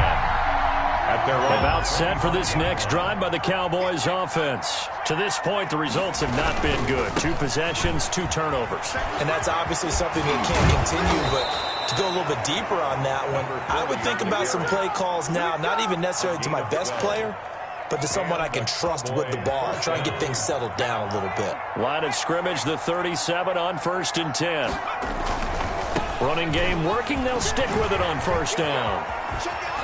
At their own. About set for this next drive by the Cowboys offense. To this point, the results have not been good. 2 possessions, 2 turnovers. And that's obviously something that can't continue, but to go a little bit deeper on that one, I would think about some play calls now, not even necessarily to my best player, but to someone I can trust with the ball. Try and get things settled down a little bit. Line of scrimmage, the 37 on 1st and 10. Running game working. They'll stick with it on 1st down.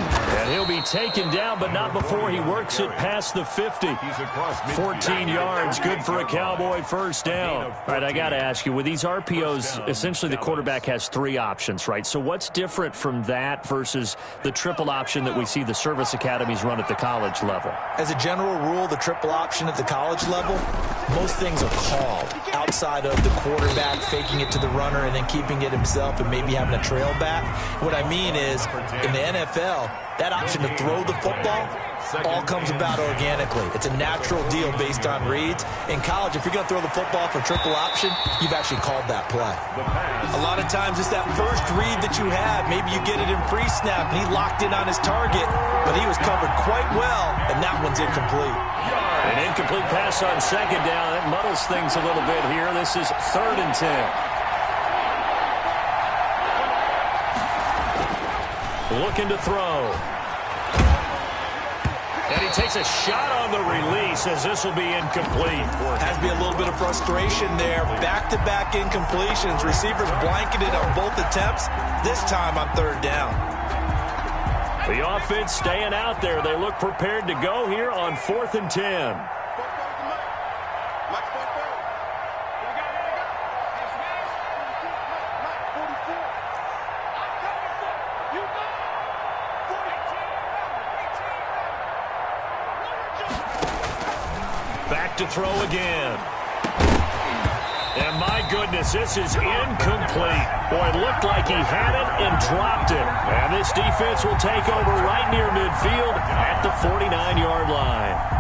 And he'll be taken down, but not before he works it past the 50. 14 yards, good for a Cowboy 1st down. All right, I got to ask you, with these RPOs, essentially the quarterback has 3 options, right? So what's different from that versus the triple option that we see the service academies run at the college level? As a general rule, the triple option at the college level, most things are called outside of the quarterback faking it to the runner and then keeping it himself and maybe having a trail back. What I mean is, in the NFL, that option to throw the football all comes about organically. It's a natural deal based on reads. In college, if you're going to throw the football for triple option, you've actually called that play. A lot of times it's that first read that you have. Maybe you get it in pre-snap, and he locked in on his target, but he was covered quite well, and that one's incomplete. An incomplete pass on 2nd down. That muddles things a little bit here. This is 3rd and 10. Looking to throw. And he takes a shot on the release as this will be incomplete. Has to be a little bit of frustration there. Back-to-back incompletions. Receivers blanketed on both attempts. This time on 3rd down. The offense staying out there. They look prepared to go here on 4th and 10. Back to throw again. And my goodness, this is incomplete. Boy, it looked like he had it and dropped it. And this defense will take over right near midfield at the 49-yard line.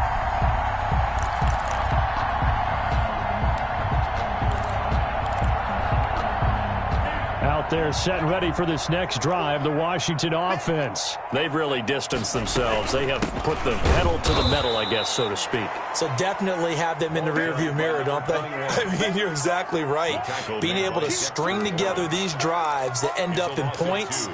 Out there set and ready for this next drive, the Washington offense. They've really distanced themselves. They have put the pedal to the metal, I guess, so to speak. So definitely have them in the rearview mirror, don't they? I mean, you're exactly right. Being able to string together these drives that end up in points,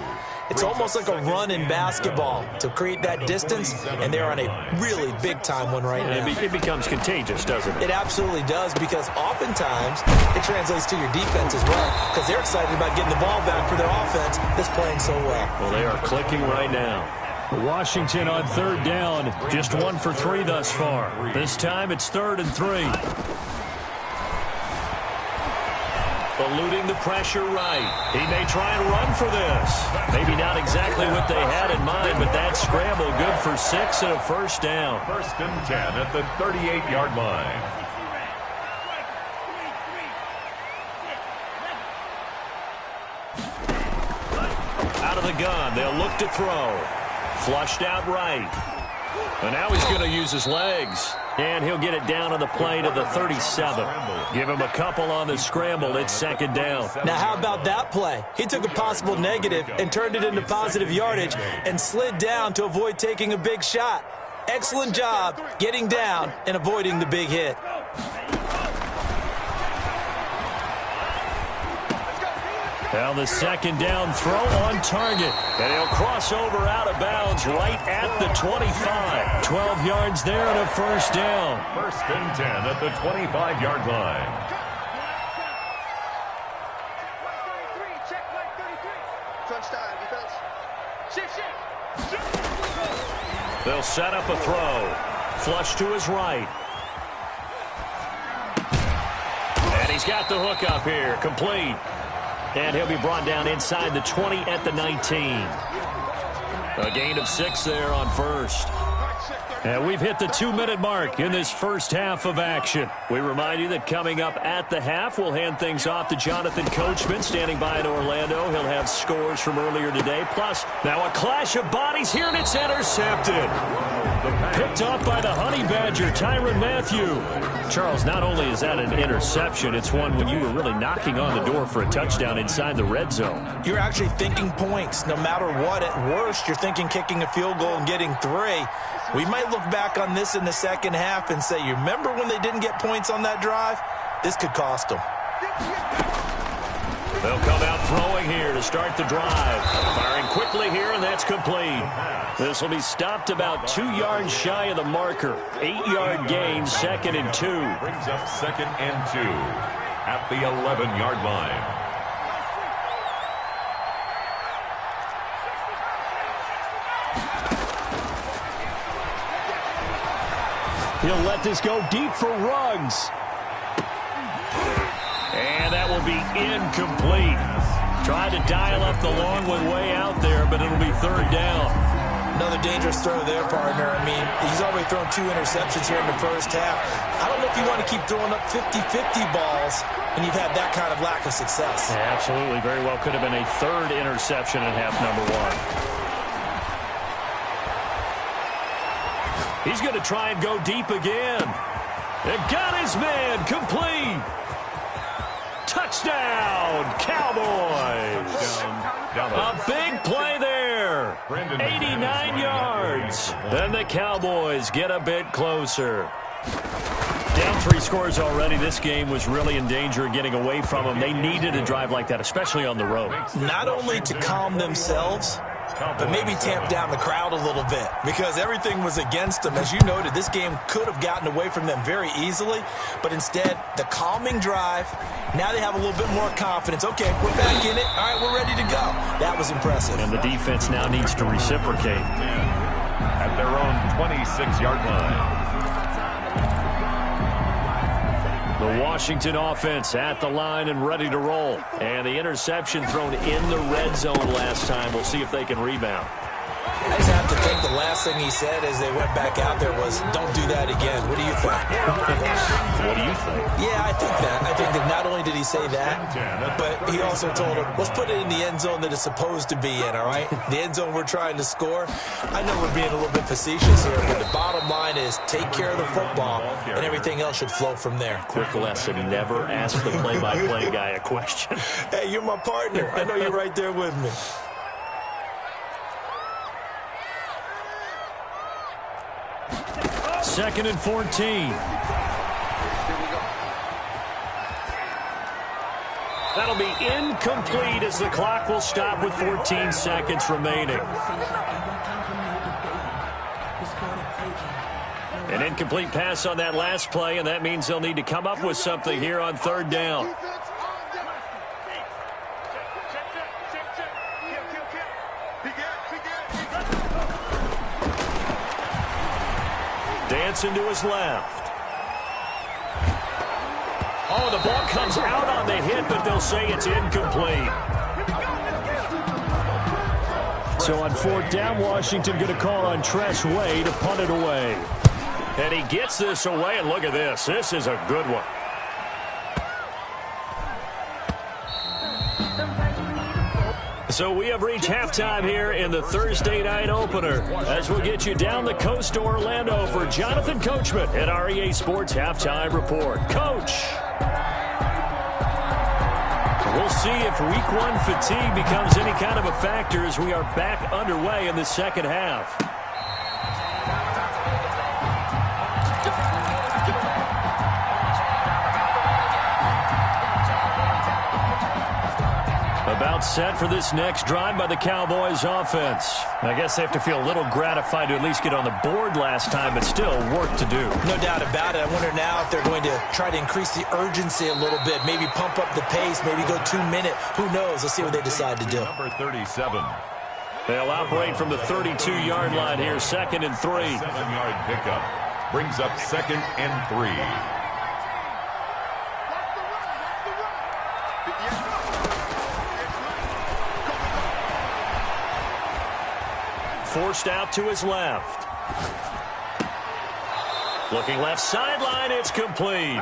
it's almost like a run in basketball to create that distance, and they're on a really big-time one right now. It becomes contagious, doesn't it? It absolutely does, because oftentimes it translates to your defense as well, because they're excited about getting the ball back for their offense that's playing so well. Well, they are clicking right now. Washington on third down, just 1 for 3 thus far. This time it's 3rd and 3. Eluding the pressure right. He may try and run for this. Maybe not exactly what they had in mind, but that scramble good for 6 and a first down. 1st and 10 at the 38-yard line. Out of the gun, they'll look to throw. Flushed out right. And now he's going to use his legs. And he'll get it down on the play to the 37. Give him a couple on the scramble. It's 2nd down. Now, how about that play? He took a possible negative and turned it into positive yardage and slid down to avoid taking a big shot. Excellent job getting down and avoiding the big hit. Now the 2nd down throw on target. And he'll cross over out of bounds right at the 25. 12 yards there and a first down. 1st and 10 at the 25-yard line. Check flag 33. Crunch time, defense. Shift. They'll set up a throw. Flush to his right. And he's got the hook up here. Complete. And he'll be brought down inside the 20 at the 19. A gain of 6 there on first. And we've hit the 2-minute mark in this first half of action. We remind you that coming up at the half, we'll hand things off to Jonathan Coachman, standing by in Orlando. He'll have scores from earlier today. Plus, now a clash of bodies here, and it's intercepted. Picked off by the Honey Badger, Tyrann Mathieu. Charles, not only is that an interception, it's one when you were really knocking on the door for a touchdown inside the red zone. You're actually thinking points. No matter what, at worst, you're thinking kicking a field goal and getting 3. We might look back on this in the second half and say, you remember when they didn't get points on that drive? This could cost them. They'll come out throwing here to start the drive. Firing quickly here, and that's complete. This will be stopped about 2 yards shy of the marker. 8-yard gain, 2nd and 2. Brings up 2nd and 2 at the 11-yard line. He'll let this go deep for Ruggs. And that will be incomplete. Tried to dial up the long one way out there, but it'll be 3rd down. Another dangerous throw there, partner. I mean, he's already thrown 2 interceptions here in the first half. I don't know if you want to keep throwing up 50-50 balls when you've had that kind of lack of success. Yeah, absolutely. Very well could have been a 3rd interception in half number 1. He's going to try and go deep again. They've got his man. Complete. Touchdown, Cowboys. A big play there. 89 yards. And the Cowboys get a bit closer. Down 3 scores already. This game was really in danger of getting away from them. They needed a drive like that, especially on the road. Not only to calm themselves, but maybe tamp down the crowd a little bit, because everything was against them. As you noted, this game could have gotten away from them very easily, but instead, the calming drive, now they have a little bit more confidence. Okay, we're back in it. All right, we're ready to go. That was impressive. And the defense now needs to reciprocate. At their own 26-yard line. The The Washington offense at the line and ready to roll. And the interception thrown in the red zone last time. We'll see if they can rebound. I just have to think the last thing he said as they went back out there was, don't do that again. What do you think? What do you think? Yeah, I think that. I think that not only did he say that, but he also told him, let's put it in the end zone that it's supposed to be in, all right? The end zone we're trying to score. I know we're being a little bit facetious here, but the bottom line is take care of the football, and everything else should flow from there. Quick lesson, never ask the play-by-play guy a question. Hey, you're my partner. I know you're right there with me. Second and 14. That'll be incomplete as the clock will stop with 14 seconds remaining. An incomplete pass on that last play, and that means they'll need to come up with something here on third down. Dancing to his left. Oh, the ball comes out on the hit, but they'll say it's incomplete. So on fourth down, Washington going to call on Tress Way to punt it away. And he gets this away, and look at this. This is a good one. So we have reached halftime here in the Thursday night opener, as we'll get you down the coast to Orlando for Jonathan Coachman at our EA Sports Halftime Report. Coach! We'll see if week one fatigue becomes any kind of a factor as we are back underway in the second half. About set for this next drive by the Cowboys offense. I guess they have to feel a little gratified to at least get on the board last time, but still work to do. No doubt about it. I wonder now if they're going to try to increase the urgency a little bit, maybe pump up the pace, maybe go 2 minute. Who knows? Let's see what they decide to do. Number 37. They'll operate from the 32-yard line here, 2nd and 3. 7-yard pickup brings up 2nd and 3. Forced out to his left. Looking left sideline, it's complete.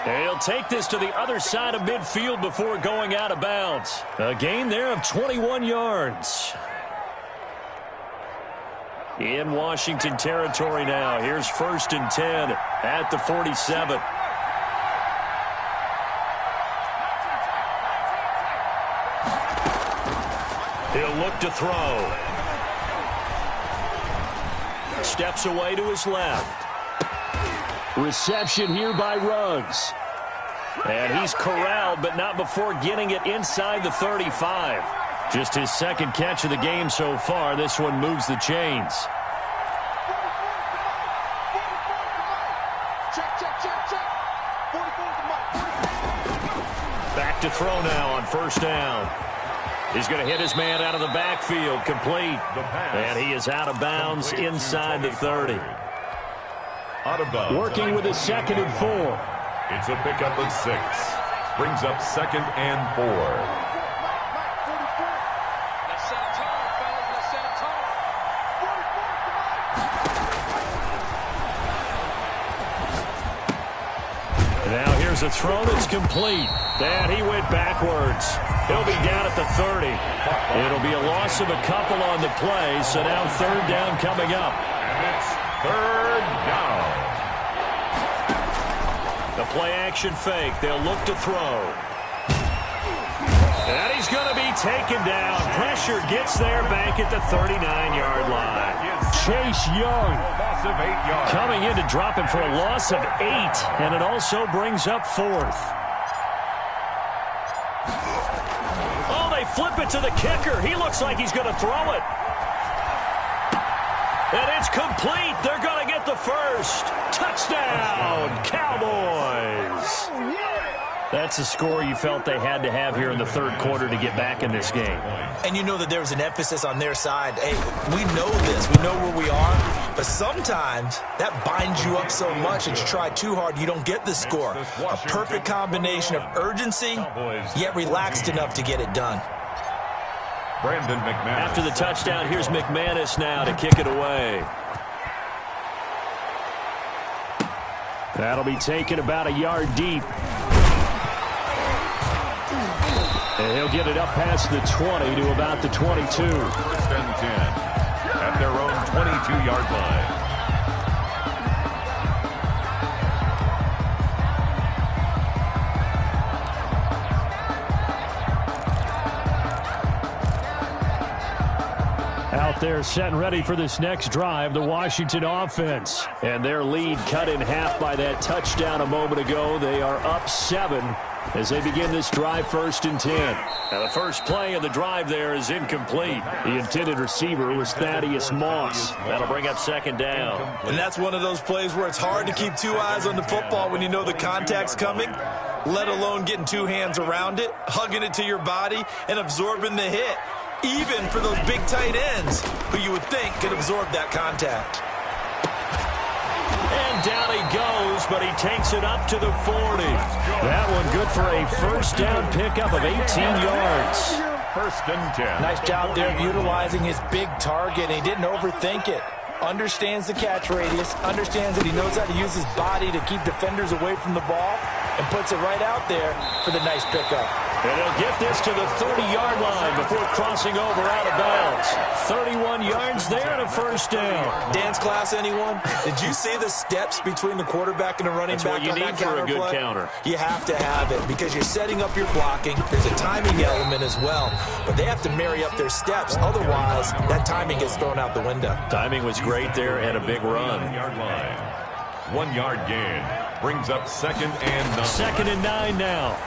And he'll take this to the other side of midfield before going out of bounds. A gain there of 21 yards. In Washington territory now. Here's 1st and 10 at the 47. He'll look to throw. Steps away to his left. Reception here by Ruggs. And he's corralled, but not before getting it inside the 35. Just his second catch of the game so far. This one moves the chains. Back to throw now on 1st down. He's going to hit his man out of the backfield, complete. And he is out of bounds inside the 30. Out of bounds. Working with his 2nd and 4. It's a pickup of 6. Brings up 2nd and 4. Now here's a throw that's complete. And he went backwards. He'll be down at the 30. It'll be a loss of a couple on the play, so now 3rd down coming up. And it's 3rd down. The play action fake. They'll look to throw. And he's going to be taken down. Pressure gets there back at the 39-yard line. Chase Young coming in to drop him for a loss of 8, and it also brings up 4th. Oh, they flip it to the kicker. He looks like he's going to throw it. And it's complete. They're going to get the first. Touchdown, Cowboys. That's a score you felt they had to have here in the third quarter to get back in this game. And you know that there was an emphasis on their side. Hey, we know this. We know where we are. But sometimes that binds you up so much that you try too hard, you don't get the score. A perfect combination of urgency, yet relaxed enough to get it done. Brandon McManus. After the touchdown, here's McManus now to kick it away. That'll be taken about a yard deep. And he'll get it up past the 20 to about the 22. First and 10 at their own 22-yard line. Out there set and ready for this next drive, the Washington offense. And their lead cut in half by that touchdown a moment ago. They are up 7 as they begin this drive, 1st and 10. Now the first play of the drive there is incomplete. The intended receiver was Thaddeus Moss. That'll bring up 2nd down. And that's one of those plays where it's hard to keep 2 eyes on the football when you know the contact's coming, let alone getting 2 hands around it, hugging it to your body, and absorbing the hit. Even for those big tight ends who you would think could absorb that contact. And down he goes, but he takes it up to the 40. That one good for a 1st down pickup of 18 yards. 1st and 10. Nice job there of utilizing his big target. He didn't overthink it. Understands the catch radius, understands that he knows how to use his body to keep defenders away from the ball, and puts it right out there for the nice pickup. And he'll get this to the 30-yard line before crossing over out of bounds. 31 yards there and a 1st down. Dance class, anyone? Did you see the steps between the quarterback and the running back? That's what you need for a good counter. You have to have it because you're setting up your blocking. There's a timing element as well, but they have to marry up their steps. Otherwise, that timing gets thrown out the window. Timing was great there and a big run. 1-yard line. 1-yard gain brings up 2nd and 9. 2nd and 9 now.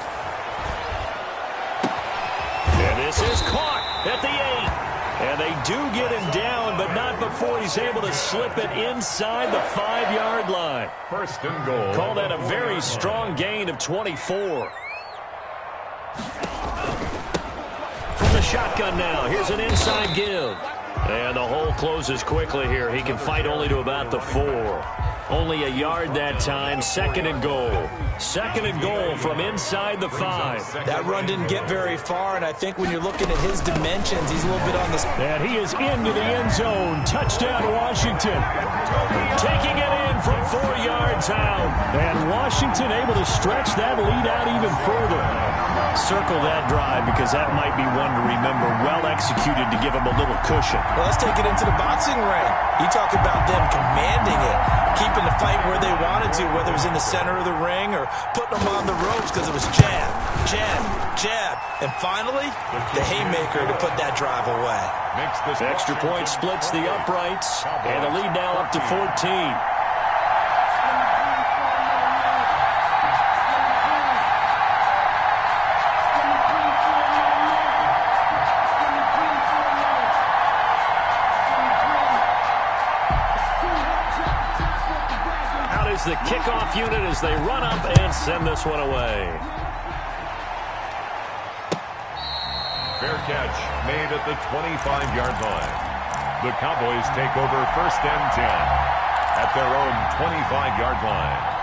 And this is caught at the 8. And they do get him down, but not before he's able to slip it inside the 5-yard line. 1st and goal. Call that a very strong gain of 24. From the shotgun now, here's an inside give. And the hole closes quickly here. He can fight only to about the 4. Only a yard that time. 2nd and goal. 2nd and goal from inside the 5. That run didn't get very far, and I think when you're looking at his dimensions, he's a little bit on this. And he is into the end zone. Touchdown, Washington. Taking it in from 4 yards out. And Washington able to stretch that lead out even further. Circle that drive because that might be one to remember. Well executed to give him a little cushion. Well, let's take it into the boxing ring. You talk about them commanding it, keeping the fight where they wanted to, whether it was in the center of the ring or putting them on the ropes because it was jab, jab, jab. And finally, the haymaker to put that drive away. Extra point splits the uprights, and the lead now up to 14. The kickoff unit as they run up and send this one away. Fair catch made at the 25-yard line. The Cowboys take over 1st and 10 at their own 25-yard line.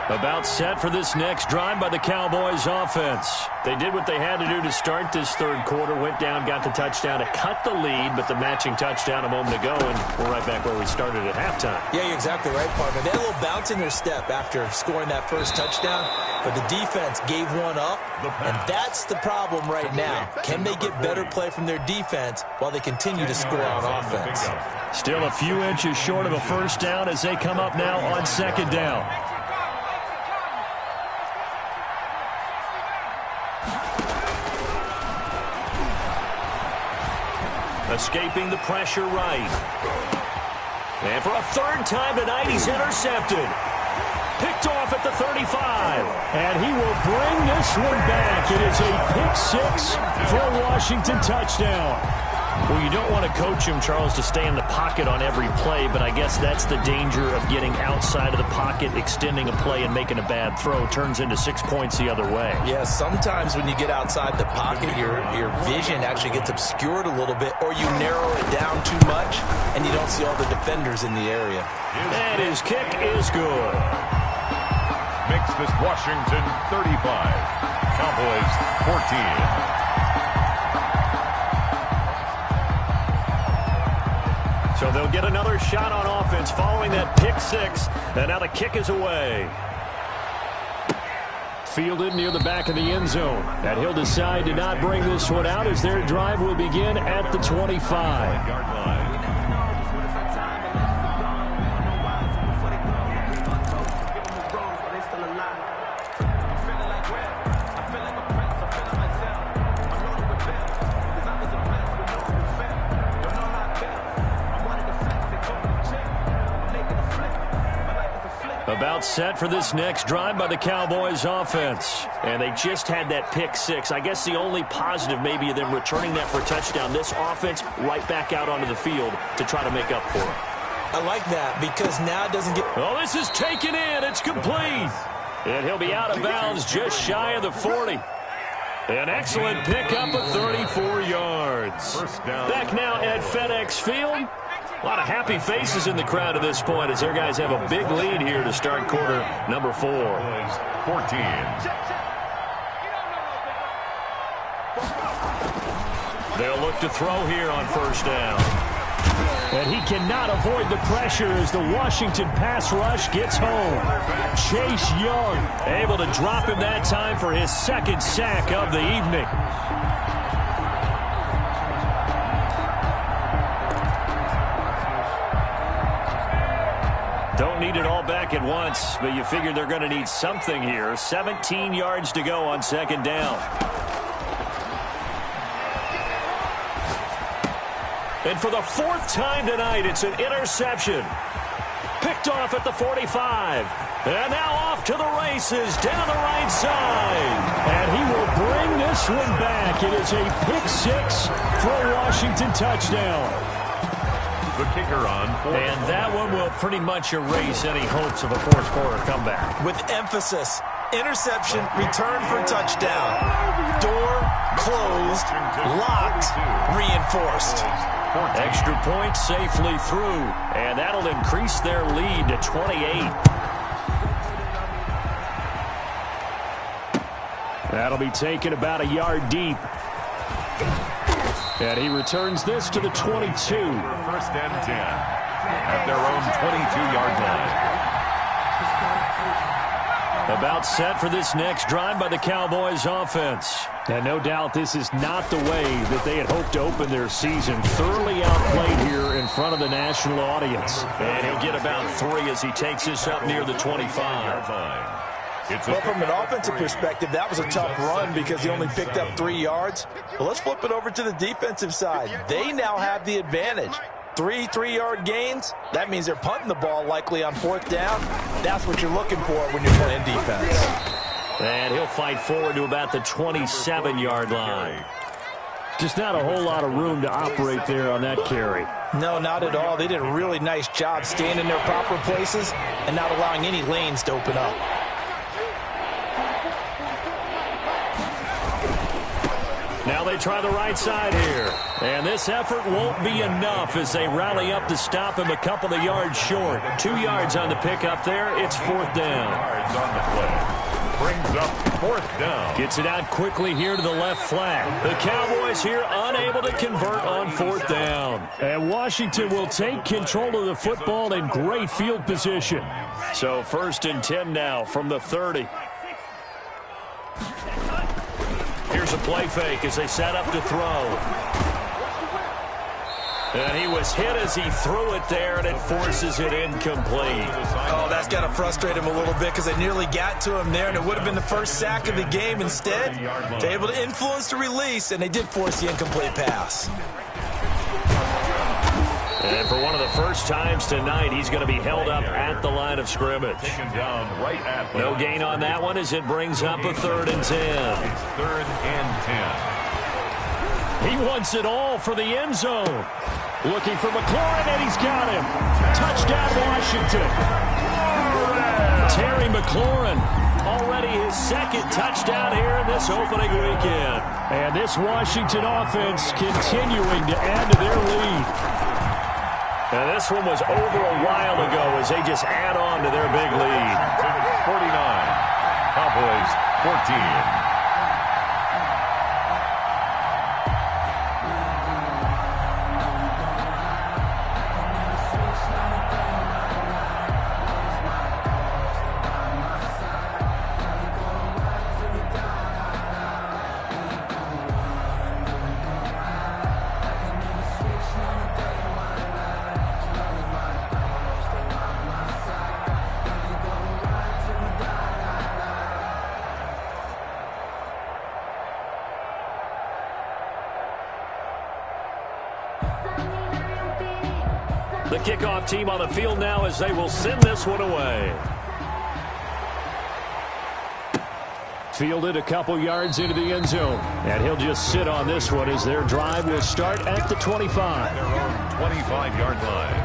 About set for this next drive by the Cowboys offense. They did what they had to do to start this third quarter. Went down, got the touchdown to cut the lead, but the matching touchdown a moment ago, and we're right back where we started at halftime. Yeah, you're exactly right, partner. They had a little bounce in their step after scoring that first touchdown, but the defense gave one up, and that's the problem right now. Can they get better play from their defense while they continue to score on offense? Still a few inches short of a 1st down as they come up now on 2nd down. Escaping the pressure right. And for a 3rd time tonight, he's intercepted. Picked off at the 35. And he will bring this one back. It is a pick 6 for a Washington touchdown. Well, you don't want to coach him, Charles, to stay in the pocket on every play, but I guess that's the danger of getting outside of the pocket, extending a play, and making a bad throw. Turns into 6 points the other way. Yeah, sometimes when you get outside the pocket, your vision actually gets obscured a little bit, or you narrow it down too much, and you don't see all the defenders in the area. And his kick is good. Makes this Washington 35. Cowboys 14. So they'll get another shot on offense following that pick six. And now the kick is away. Fielded near the back of the end zone. And he'll decide to not bring this one out as their drive will begin at the 25-yard line. About set for this next drive by the Cowboys offense. And they just had that pick six. I guess the only positive maybe of them returning that for a touchdown. This offense right back out onto the field to try to make up for it. I like that because now it doesn't get... Oh, this is taken in. It's complete. And he'll be out of bounds just shy of the 40. An excellent pickup of 34 yards. Back now at FedEx Field. A lot of happy faces in the crowd at this point as their guys have a big lead here to start quarter number 4. 14. They'll look to throw here on first down. And he cannot avoid the pressure as the Washington pass rush gets home. Chase Young able to drop him that time for his second sack of the evening. Don't need it all back at once, but you figure they're going to need something here. 17 yards to go on second down. And for the fourth time tonight, it's an interception. Picked off at the 45. And now off to the races down the right side. And he will bring this one back. It is a pick six for a Washington touchdown. The kicker on. And that one will pretty much erase any hopes of a fourth quarter comeback. With emphasis, interception, return for touchdown. Door closed, locked, reinforced. Extra point safely through, and that'll increase their lead to 28. That'll be taken about a yard deep. And he returns this to the 22. First and 10 at their own 22-yard line. About set for this next drive by the Cowboys offense. And no doubt this is not the way that they had hoped to open their season. Thoroughly outplayed here in front of the national audience. And he'll get about 3 as he takes this up near the 25. Well, from an offensive perspective, that was a tough run because he only picked up 3 yards. But let's flip it over to the defensive side. They now have the advantage. 3 3-yard gains, that means they're punting the ball likely on fourth down. That's what you're looking for when you're playing defense. And he'll fight forward to about the 27-yard line. Just not a whole lot of room to operate there on that carry. No, not at all. They did a really nice job staying in their proper places and not allowing any lanes to open up. Now they try the right side here. And this effort won't be enough as they rally up to stop him a couple of yards short. 2 yards on the pickup there. It's fourth down. Yards on the play. Brings up fourth down. Gets it out quickly here to the left flat. The Cowboys here unable to convert on fourth down. And Washington will take control of the football in great field position. So first and 10 now from the 30. Here's a play fake as they set up to throw. And he was hit as he threw it there, and it forces it incomplete. Oh, that's got to frustrate him a little bit because they nearly got to him there, and it would have been the first sack of the game. Instead, they're able to influence the release, and they did force the incomplete pass. And for one of the first times tonight, he's going to be held up at the line of scrimmage. No gain on that one as it brings up a 3rd and 10. It's 3rd and 10. He wants it all for the end zone. Looking for McLaurin, and he's got him. Touchdown, Washington. Terry McLaurin, already his second touchdown here in this opening weekend. And this Washington offense continuing to add to their lead. And this one was over a while ago as they just add on to their big lead. 49. Cowboys 14. The kickoff team on the field now as they will send this one away. Fielded a couple yards into the end zone. And he'll just sit on this one as their drive will start at the 25. Their own 25-yard line.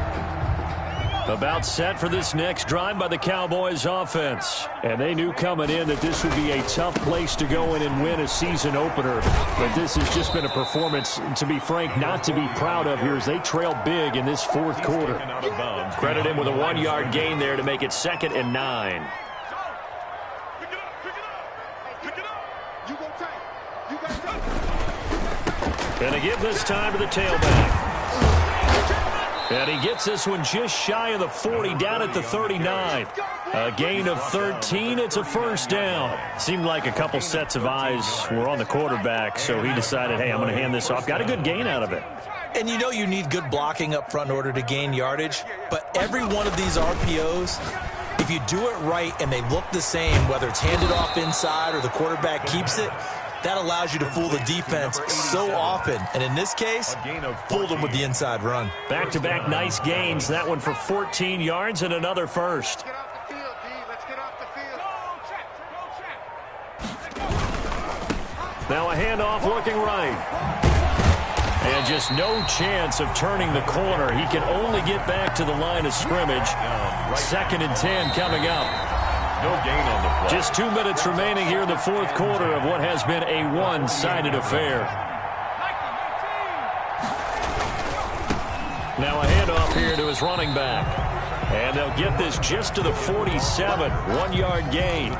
About set for this next drive by the Cowboys offense. And they knew coming in that this would be a tough place to go in and win a season opener. But this has just been a performance, to be frank, not to be proud of here as they trail big in this fourth quarter. Credit him with a 1-yard gain there to make it 2nd and 9. And they give this time to the tailback. And he gets this one just shy of the 40, down at the 39. A gain of 13. It's a first down. Seemed like a couple sets of eyes were on the quarterback, so he decided, hey, I'm going to hand this off. Got a good gain out of it. And you know you need good blocking up front in order to gain yardage, but every one of these RPOs, if you do it right and they look the same, whether it's handed off inside or the quarterback keeps it, that allows you to fool the defense so often. And in this case, fooled them with the inside run. Back-to-back nice gains. That one for 14 yards and another first. Now a handoff looking right. And just no chance of turning the corner. He can only get back to the line of scrimmage. 2nd and 10 coming up. No gain on the play. Just 2 minutes remaining here in the fourth quarter of what has been a one-sided affair. Now a handoff here to his running back. And they'll get this just to the 47. 1-yard gain.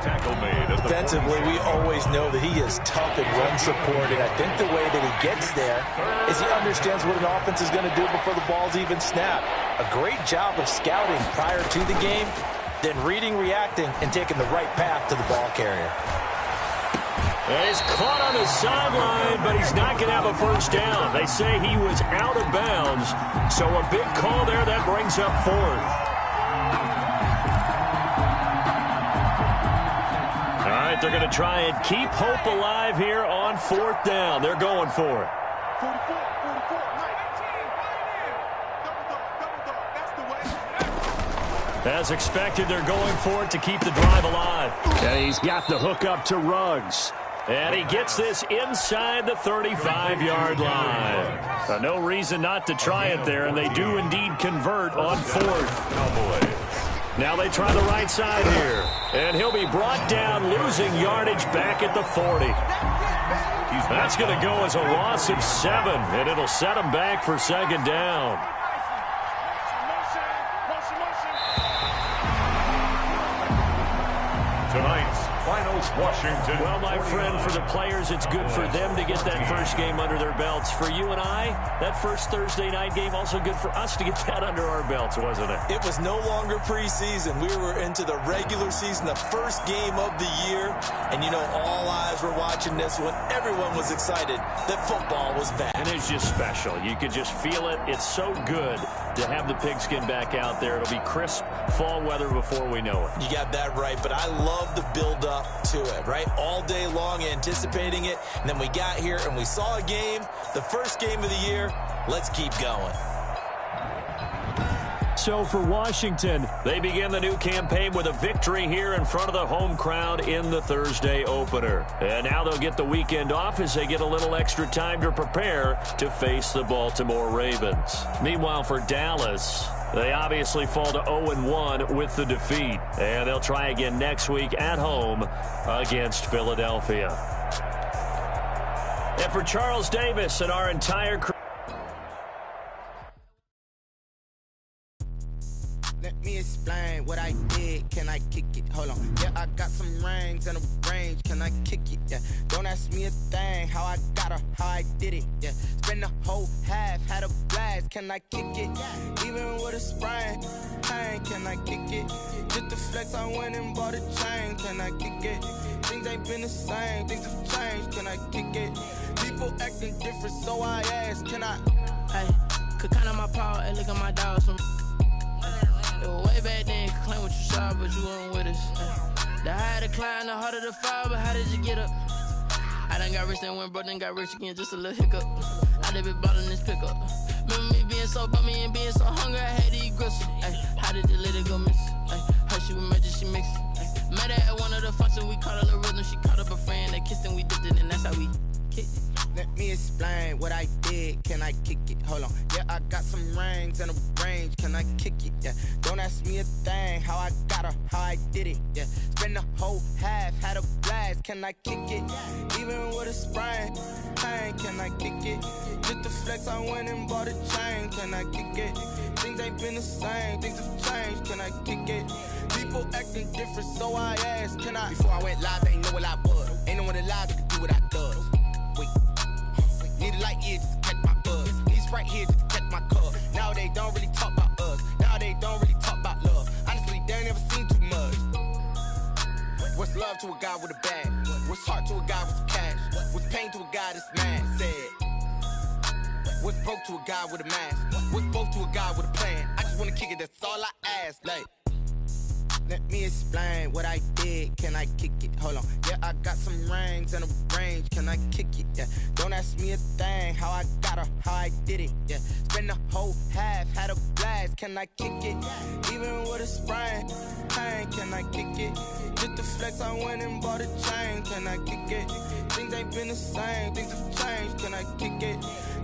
Defensively, we always know that he is tough in run support, and I think the way that he gets there is he understands what an offense is going to do before the ball's even snapped. A great job of scouting prior to the game, then reading, reacting, and taking the right path to the ball carrier. And he's caught on the sideline, but he's not going to have a first down. They say he was out of bounds, so a big call there that brings up 4th. All right, they're going to try and keep hope alive here on 4th down. They're going for it. 44. As expected, they're going for it to keep the drive alive. And he's got the hook up to Ruggs. And he gets this inside the 35-yard line. No reason not to try it there, and they do indeed convert on 4th. Now they try the right side here. And he'll be brought down, losing yardage back at the 40. That's going to go as a loss of 7, and it'll set him back for 2nd down. Tonight's finals, Washington. Well, my friend, for the players, it's good for them to get that first game under their belts. For you and I, that first Thursday night game, also good for us to get that under our belts, wasn't it? It was no longer preseason. We were into the regular season, the first game of the year. And, you know, all eyes were watching this when everyone was excited that football was back. And it's just special. You could just feel it. It's so good to have the pigskin back out there. It'll be crisp fall weather before we know it. You got that right, but I love the build-up to it, right? All day long anticipating it, and then we got here and we saw a game, the first game of the year. Let's keep going. so for Washington. They begin the new campaign with a victory here in front of the home crowd in the Thursday opener. And now they'll get the weekend off as they get a little extra time to prepare to face the Baltimore Ravens. Meanwhile, for Dallas, they obviously fall to 0-1 with the defeat. And they'll try again next week at home against Philadelphia. And for Charles Davis and our entire crew. Let me explain what I did. Can I kick it? Hold on. Yeah, I got some rings and a range. Can I kick it? Yeah. Don't ask me a thing. How I got her, how I did it. Yeah. Spend the whole half, had a blast. Can I kick it? Even with a sprain. Pain, can I kick it? Just the flex, I went and bought a chain. Can I kick it? Things ain't been the same. Things have changed. Can I kick it? People acting different, so I ask. Can I? Hey, could count on my power and look at my dogs from. Way back then, could claim what you saw, but you weren't with us. The higher the climb, the harder the fall, but how did you get up? I done got rich and went broke, then got rich again, just a little hiccup. I done been ballin' this pickup. Remember me being so bummy and being so hungry, I had to eat gristle. How did the lady go miss? Her she was magic, she mixed. Met her at one of the functions, we caught a little rhythm. She caught up a friend, they kissed and we dipped it, and that's how we kicked it. Let me explain what I did. Can I kick it? Hold on. Yeah, I got some rings and a range. Can I kick it? Yeah. Don't ask me a thing. How I got her, how I did it. Yeah. Spend the whole half, had a blast. Can I kick it? Even with a sprain. Pain, can I kick it? Just the flex, I went and bought a chain. Can I kick it? Things ain't been the same. Things have changed. Can I kick it? People acting different, so I asked. Can I? Before I went live, they ain't know what I was. Ain't no one alive that could do what I does. Wait. Need a light here just to catch my buzz. Need Sprite here just to catch my cup. Now they don't really talk about us. Now they don't really talk about love. Honestly, they ain't never seen too much. What's love to a guy with a bag? What's heart to a guy with some cash? What's pain to a guy that's mad? Said. What's broke to a guy with a mask? What's both to a guy with a plan? I just wanna kick it, that's all I ask. Like, let me explain what I did. Can I kick it? Hold on. Yeah, I got some rings and a range. Can I kick it? Yeah. Don't ask me a thing. How I got her, how I did it. Yeah. Spend the whole half, had a blast. Can I kick it? Even with a sprain. Pain, can I kick it? Just the flex, I went and bought a chain. Can I kick it? Things ain't been the same. Things have changed. Can I kick it?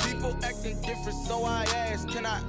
People acting different, so I ask. Can I?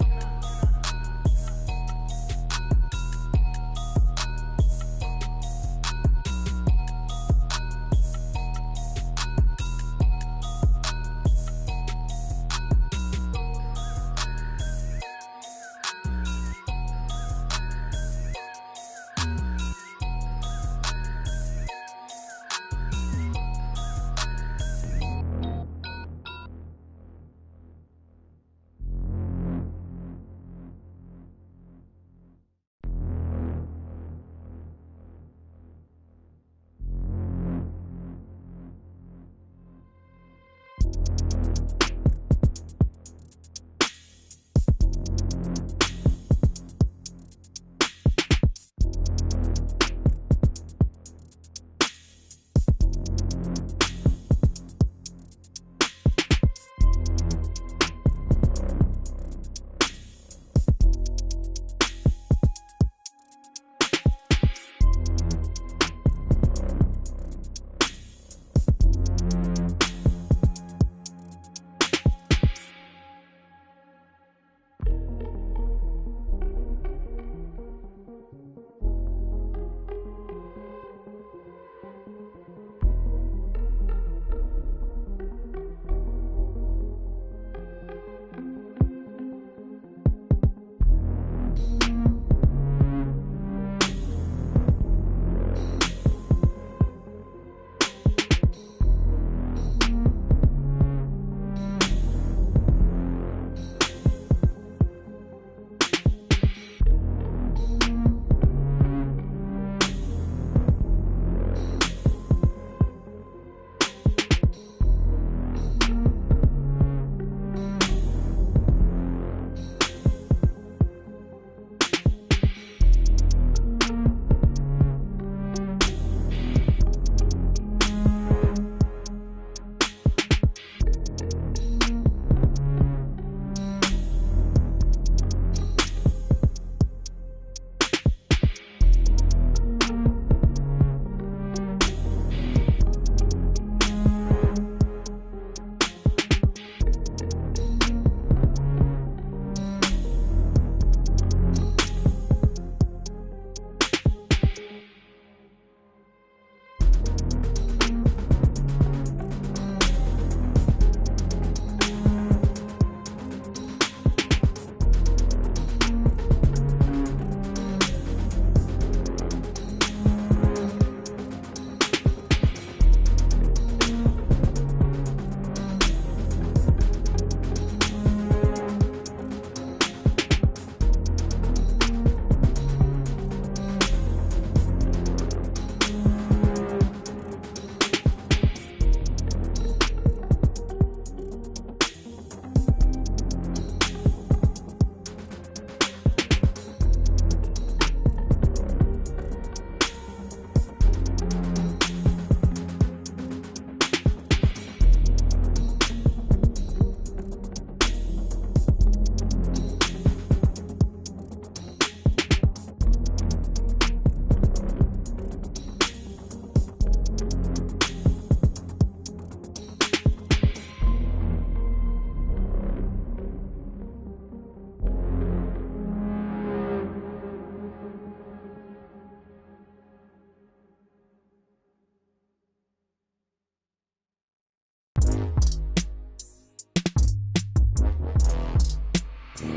I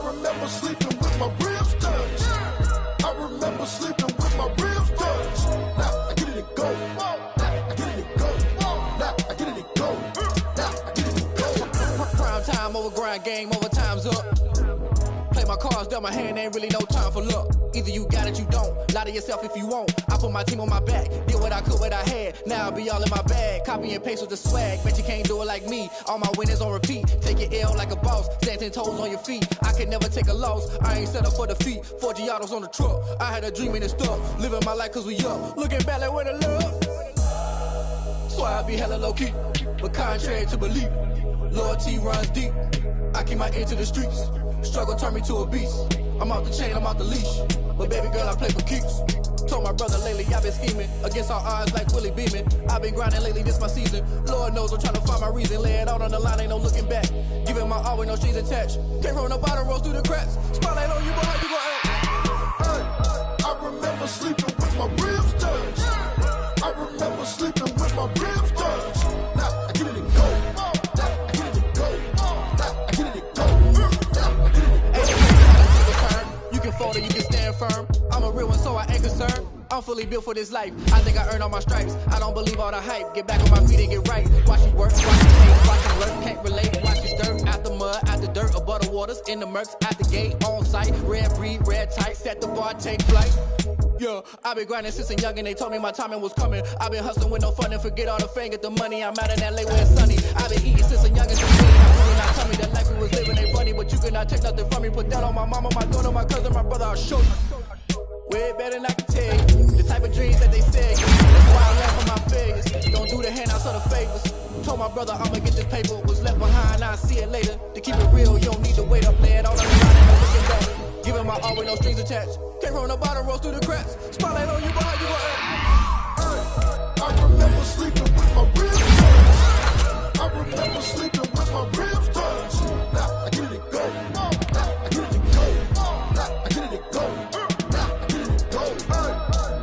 remember sleeping with my ribs touched. I remember sleeping with my ribs touched. Now I get it and go. Now I get it and go. Now I get it and go. Now I get it and go. Prime time over grind game, over time's up. Play my cards, dealt my hand, ain't really no time for luck. Either you got it, you don't. Lie to yourself if you won't. I put my team on my back, did what I could, what I had. Now I'll be all in my bag. Copy and paste with the swag. Bet you can't do it like me. All my winners on repeat. Take your L like a boss. Stand 10 toes on your feet. I can never take a loss. I ain't set up for defeat. 4 Giottos on the truck. I had a dream and it's stuck. Living my life cause we up. Looking back like where the love. So I be hella low key. But contrary to belief, loyalty runs deep. I keep my ear to the streets. Struggle turned me to a beast. I'm off the chain, I'm off the leash. But baby girl, I play for keeps. Told my brother lately, I've been scheming. Against all odds like Willie Beeman. I've been grinding lately, this my season. Lord knows I'm trying to find my reason. Lay it out on the line, ain't no looking back. Giving my all with no strings attached. Came from the bottom, rose through the cracks. Spotlight on you, boy, how you gon' act? I remember sleeping with my ribs touched. I remember sleeping with my ribs touched. Now I get it and go. Now I get it and go. Now I get it and go. Now I get it and go. You can fold or you can stand firm. I'm a real one, so I ain't concerned. I'm fully built for this life. I think I earned all my stripes. I don't believe all the hype. Get back on my feet and get right. Watch me work, watch me hate, watch me work. Can't relate, watch me stir. Out the mud, out the dirt, above the waters, in the murks, at the gate, on site. Red breed, red tight, set the bar, take flight. Yeah, I been grinding since a youngin', they told me my timing was coming. I been hustling with no fun and forget all the fame, get the money. I'm out in LA where it's sunny. I been eating since a youngin', since I tell me that life we was living ain't funny, but you cannot take nothing from me. Put that on my mama, my daughter, my cousin, my brother, I'll show you. Way better than I can tell you. The type of dreams that they say. That's why I laugh on my failures. Don't do the handouts or the favors. Told my brother I'ma get this paper. Was left behind, I'll see it later. To keep it real, you don't need to wait up. Lay it all on the line and no looking back. Giving my all with no strings attached. Came from the bottom, rose through the cracks. Spotlight on you, boy, how you gon' act? I remember sleeping with my ribs touched. I remember sleeping with my ribs touched. Now I get it and go. Now I get it and go. Now I get it and go. Now I get it and go.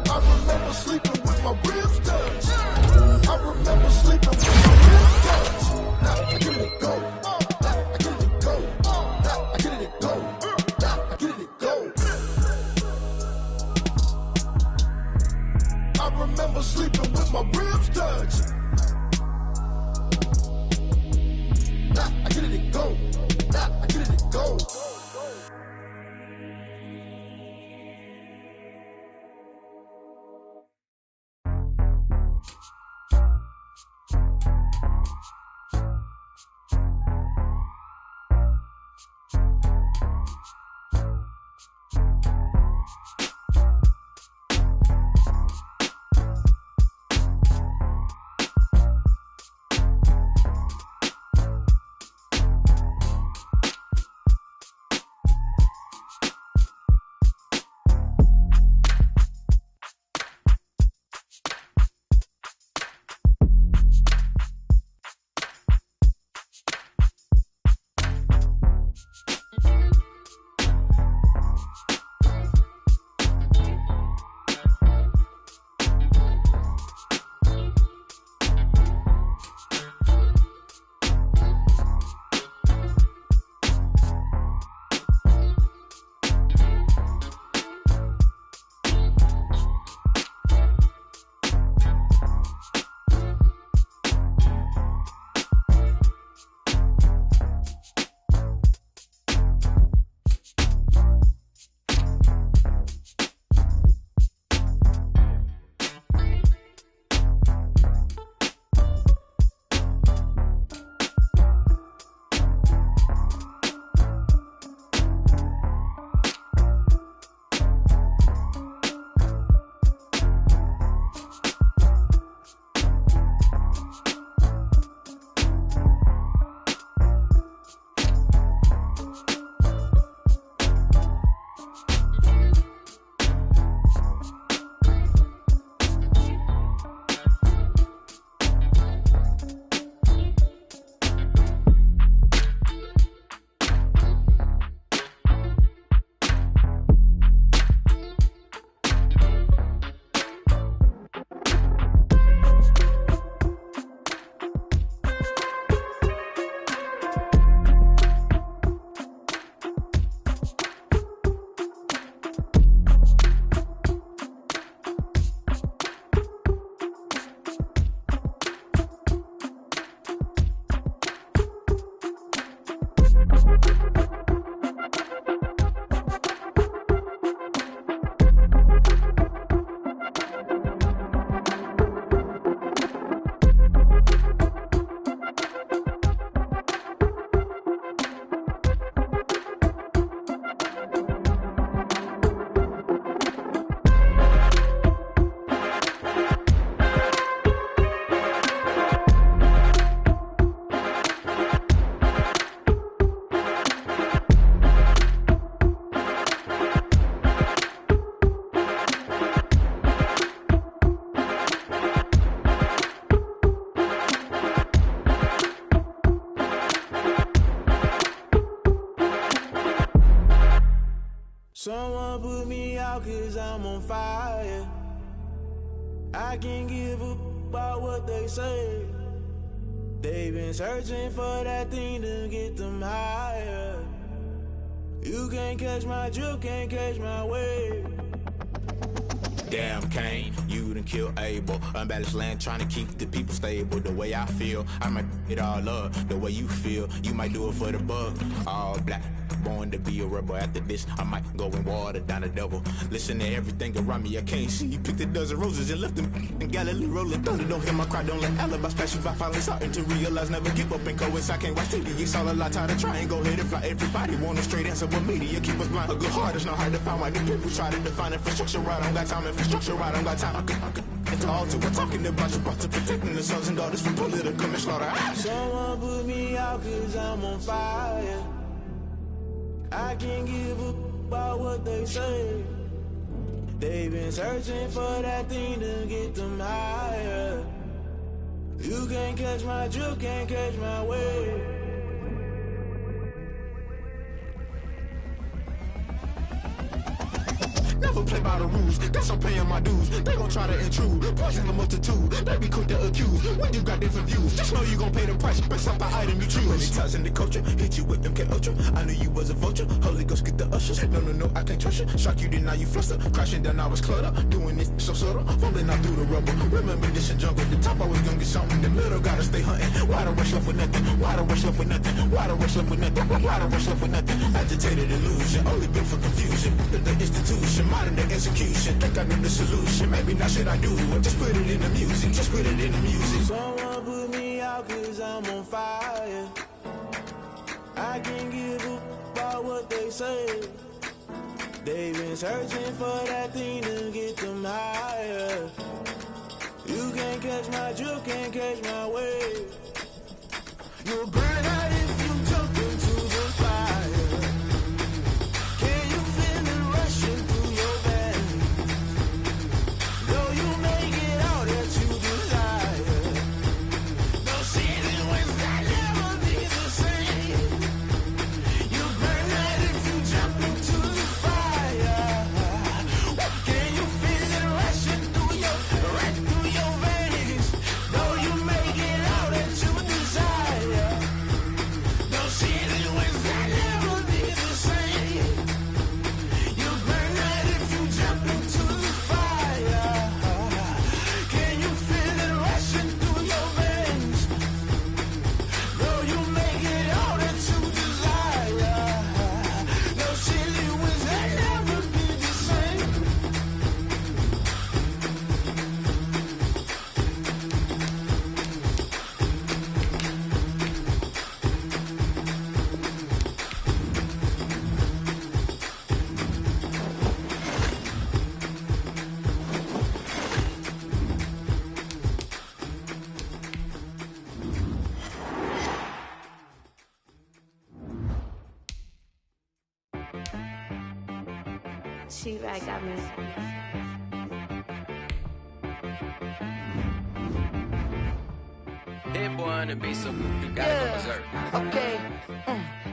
I remember sleeping with my ribs touched. I remember sleeping with my ribs touched. Now I get it and go. Now I get it and go. Now I get it and go. Now I get it and go. I remember sleeping with my ribs touched. I can give a about what they say. They've been searching for that thing to get them higher. You can't catch my drift, can't catch my wave. Damn, Kane, you done killed Abel. Unbalanced land, trying to keep the people stable. The way I feel, I might it all up. The way you feel, you might do it for the bug. All black, born to be a rebel. After this, I might go and water down the devil. Listen to everything around me, I can't see. You picked a dozen roses and left them in Galilee rolling thunder. Don't hear my cry, don't let alibis pass you by. Finally starting to realize, never give up and coincide. Can't watch TV, it's all a lot. Tired of trying, go ahead and fly. Everybody want a straight answer, but media keep us blind. A good heart is not hard to find. Why the people try to define infrastructure right? I don't got time, infrastructure right, I don't got time. I could it's all to we're talking about you, about to protecting the sons and daughters from political manslaughter. Someone put me out cause I'm on fire. I can't give a about what they say. They've been searching for that thing to get them higher. You can't catch my drift, can't catch my wave. Never play by the rules, guess I'm paying my dues. They gon' try to intrude, poison the multitude. They be quick to accuse, when you got different views. Just know you gon' pay the price, based off the item you choose. Many times in the culture, hit you with MK Ultra. I knew you was a vulture, Holy Ghost get the ushers. No, I can't trust you. Shock you, then now you fluster. Crashing down, I was cluttered. Doing this so subtle, fumbling out through the rubble. Remember this in jungle, the top always gonna get something. The middle gotta stay hunting. Why the rush left with nothing? Why the rush left with nothing? Why the rush left with nothing? Why the rush left with nothing? Agitated illusion, only built for confusion. The institution, modern day execution. Think I know the solution, maybe not should I do it. Just put it in the music, just put it in the music. Someone put me out cause I'm on fire. I can't give a about what they say. They've been searching for that thing to get them higher. You can't catch my drift, can't catch my wave. You'll burn out if you jump into the fire. Can you feel it rushing through your veins? Though you make it all that you desire. No ceiling was that never be the same. You burn out if you jump into the fire. Can you feel it rushing through your veins? Though you make it all that you desire. No ceiling was that never be the same. You burn out if you jump into the fire. Can you feel it rushing through your veins? Though you make it all that you desire. No ceiling was that never be the same. She-Rag got me. Hit boy on the beat, so you gotta go berserk. Okay.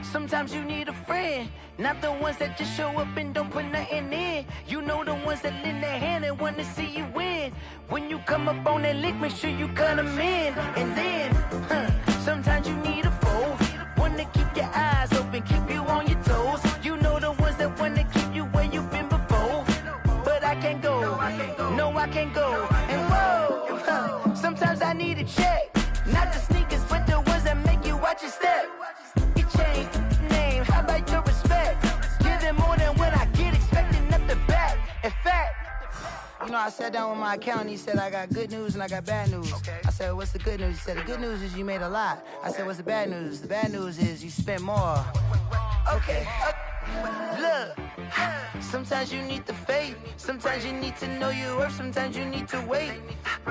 Sometimes you need a friend, not the ones that just show up and don't put nothing in. You know the ones that lend their hand and want to see you win. When you come up on that lick, make sure you cut them in. And then, sometimes you need a foe, one to keep your eyes open, keep you on your toes. You know the ones that want to keep you where you've been before. But I can't go, no I can't go. And whoa, sometimes I need a check, not the sneakers, but the ones that make you watch your step. Your chain, name, how about your respect? Give them more than what I get, expecting nothing back. In fact, you know, I sat down with my accountant, he said I got good news and I got bad news. I said, what's the good news? He said, the good news is you made a lot. I said, what's the bad news? The bad news is you spent more. Okay, look, sometimes you need the faith, sometimes you need to know your worth, sometimes you need to wait.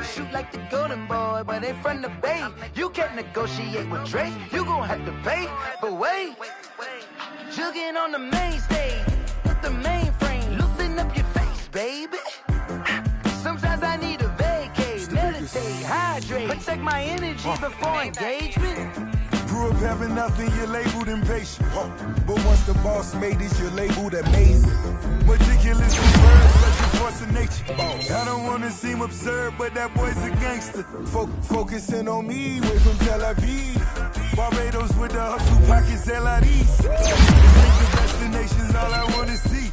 Shoot like the golden boy, but they from the bay. You can't negotiate with Drake, you gon' have to pay. But wait, jugging on the main stage, with the mainframe, loosen up your face, baby. Sometimes I need a vacate, meditate, hydrate, protect my energy before engagement. Grew having nothing, you're labeled impatient. But once the boss made it, you're labeled amazing. Meticulous with words, such a force of nature. I don't wanna seem absurd, but that boy's a gangster. Focusing on me, way from Tel Aviv. Barbados with the hustle pockets, LIDs. The destinations, all I wanna see.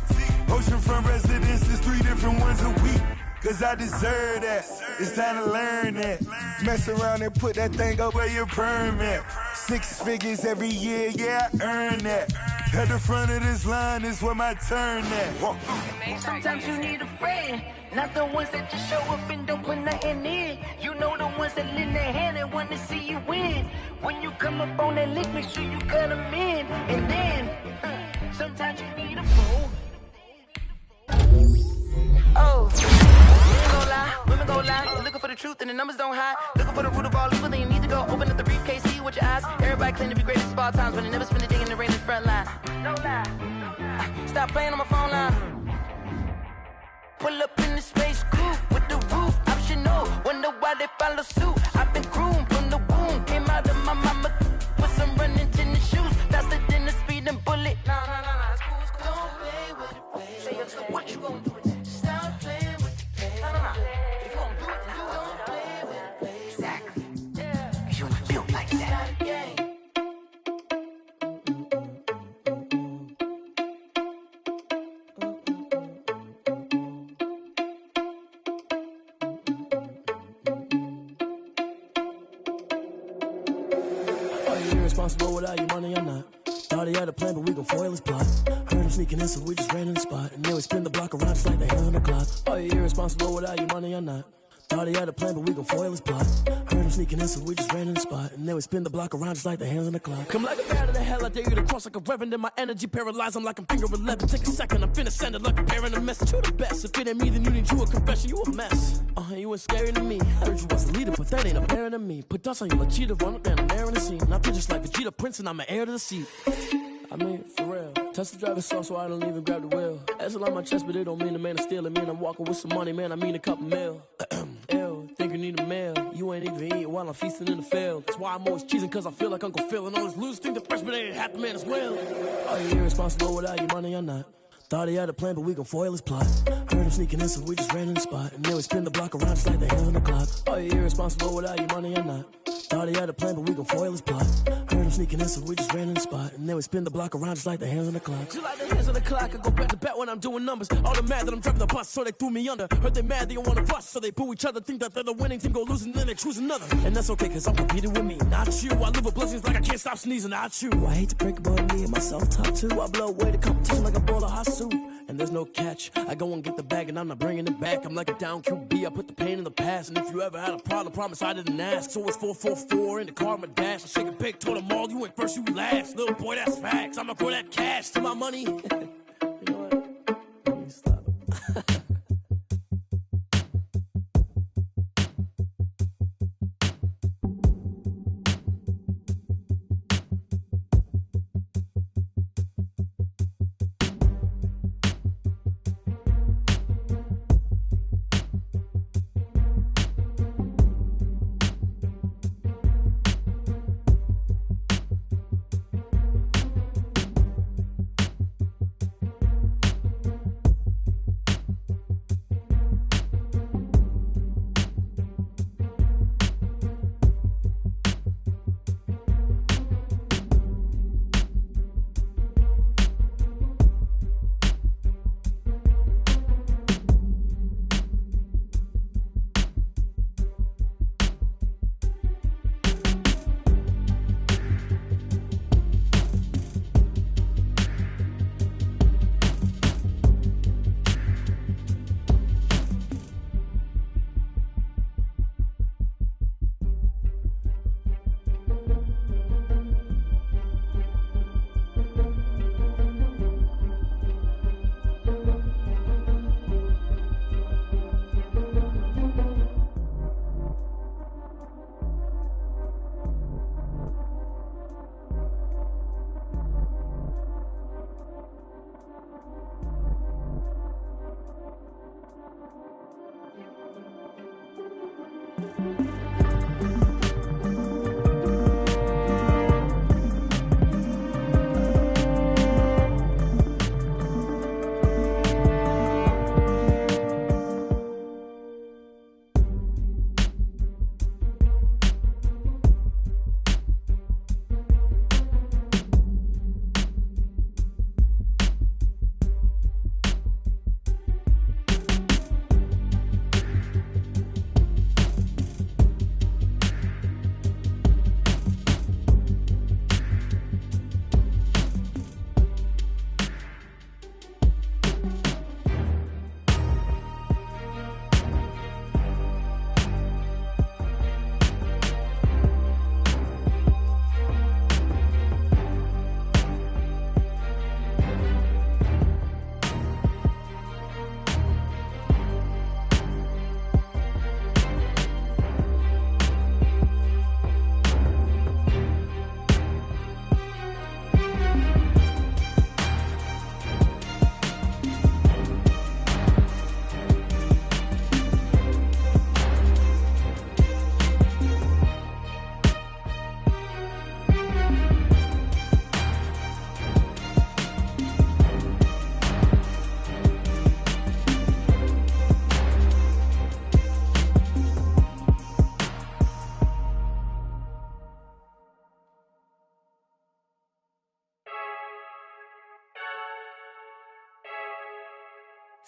Oceanfront residences, 3 different ones a week. Cause I deserve that. It's time to learn that. Mess around and put that thing up where your permit. 6 figures every year, yeah, I earn that. At the front of this line is where my turn at. Sometimes you need a friend, not the ones that just show up and don't put nothing in. You know the ones that lend their hand and want to see you win. When you come up on that lick, make sure you cut them in. And then, sometimes you need a fool. Oh, women gon' lie. You're looking for the truth and the numbers don't hide. Looking for the root of all evil, then you need to go open up the briefcase, see with your eyes. Everybody claim to be greatest of all times, but they never spend a day in the rain in the front line. No lie. Stop playing on my phone line. Pull up in the space coupe with the roof optional. Wonder why they follow suit. I've been groomed from the womb. Came out of my mama with some running tennis shoes. Faster than a speeding bullet. No, it's cool, it's cool. Don't play with it, baby. Say what you gonna do? Stop playing with it, baby. No. If you gonna do it, then you don't play with it, baby. Exactly. Yeah. Cause you ain't built like that. Irresponsible without your money or not. Thought he had a plan, but we gon' foil his plot. Heard him sneaking in, so we just ran in the spot. And then we spin the block around just like the hell on the clock. Are you irresponsible without your money or not? Thought he had a plan, but we gon' foil his plot. Heard him sneaking in, so we just ran in the spot. And then we spin the block around just like the hands on the clock. Come like a bat of the hell, I dare you to cross like a reverend. And my energy paralyzed, I'm like I'm finger 11. Take a second, I'm finna send it like a parent a message. You the best, if it ain't me, then you need you a confession. You a mess, you ain't scary to me. Heard you was a leader, but that ain't apparent to me. Put dust on you like cheetah, run up down the air in the scene. Now pictures like Vegeta Prince, and I'm an heir to the seat. I mean, for real. Test the driver's sauce so I don't even grab the wheel. That's on my chest, but it don't mean the man is stealing. Man, I'm walking with some money, man, I mean a couple mil. Ew, think you need a meal. You ain't even eating while I'm feasting in the field. That's why I'm always cheesing, cause I feel like Uncle Phil. And all this losers think the freshman ain't half the man as well. Are you irresponsible without your money or not? Thought he had a plan, but we gon' foil his plot. Heard him sneaking in, so we just ran in the spot. And then we spin the block around just like the hell on the clock. Are you irresponsible without your money or not? Thought he had a plan, but we gon' foil his plot. Heard him sneaking in, so we just ran in the spot. And then we spin the block around just like the hands on the clock. Just like the hands on the clock, I go back to back when I'm doing numbers. All the mad that I'm driving the bus, so they threw me under. Heard they mad, they don't wanna bust, so they boo each other. Think that they're the winning team, go losing, then they choose another. And that's okay, cause I'm competing with me, not you. I live with blessings like I can't stop sneezing, not you. I hate to break about me and myself top two. I blow away the competition like a ball of hot soup. And there's no catch. I go and get the bag and I'm not bringing it back. I'm like a down QB, I put the pain in the past. And if you ever had a problem, promise I didn't ask. So it's 444 in the car, my dash. I shake a big, told them all, you ain't first, you last. Little boy, that's facts. I'ma throw that cash to my money. You know what? Let me stop.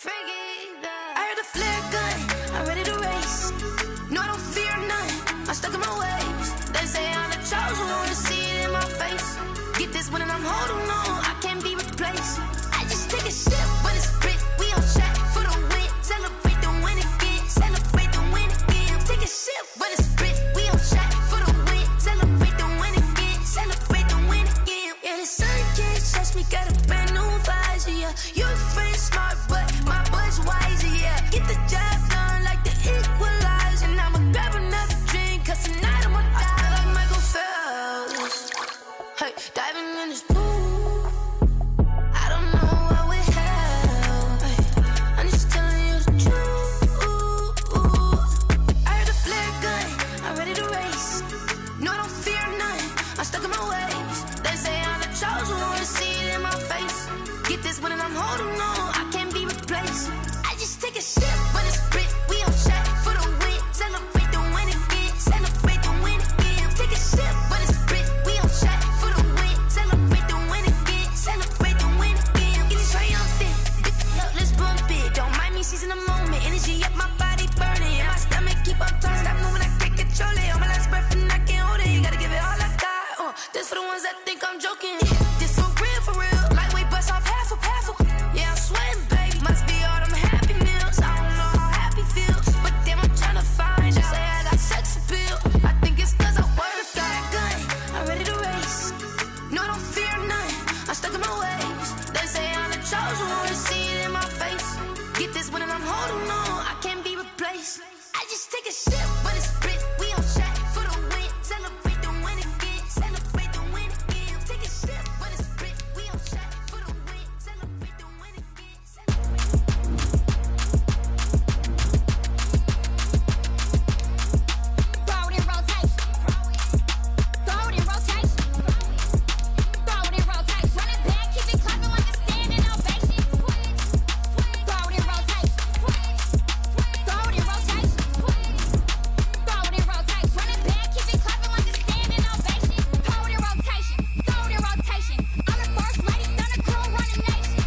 I heard the flare gun, I'm ready to race. No, I don't fear none, I'm stuck in my ways. They say I'm the chosen one, to see it in my face. Get this one and I'm holding on, I can't be replaced. I just take a sip when it's split, we on track for the win. Celebrate the win again, celebrate the win again. Take a sip when it's split, we on track for the win. Celebrate the win again, celebrate the win again. Yeah, the sun can't touch me, got a brand new visor, yeah. You a friend smart, but my bud's wiser, yeah. Get the job done like the equalizer. And I'ma grab another drink, cause tonight I'ma die like Michael Phelps. Hey, diving in this pool, I don't know what we have. Hey, I'm just telling you the truth. I heard the flare gun, I'm ready to race. No, I don't fear none, I'm stuck in my ways. They say I'm the chosen one, to see it in my face. Get this one and I'm holding on, I can't be replaced. I just take a sip when it's split, we on track for the win. Celebrate the win again, celebrate the win again. Take a sip when it's split, we on track for the win. Celebrate the win again, celebrate the win again. Get it triumphant, look, let's bump it. Don't mind me seizing the moment, energy up my body burning. And my stomach keep on turning, stop moving, I can't control it. On my last breath and I can't hold it, you gotta give it all I got. This for the ones that think I'm joking. This for real, lightweight bust off half a. Yeah, I'm sweating, baby, must be all them happy meals. I don't know how happy feels, but damn, I'm trying to find out. Say I got sex appeal, I think it's cause I wear the fire gun, I'm ready to race. No, I don't fear none, I'm stuck in my ways. They say I'm the chosen one, to see it in my face. Get this one and I'm holding on, I can't be replaced. I just take a sip when it's split, we on track for the win. Celebrate the win again, celebrate the win again. Take a sip when it's split, we on track for the win. Celebrate the win again, Throw it in rotation. Throw it in rotation. Throw it in rotation. Run it back, keep it clapping like a standing ovation. Throw it in rotation. Throw it in rotation. Throw it in rotation. Run it back, keep it clapping like a standing ovation. Throw it in rotation. Throw it in rotation. I'm the first lady, stunner crew, running nation.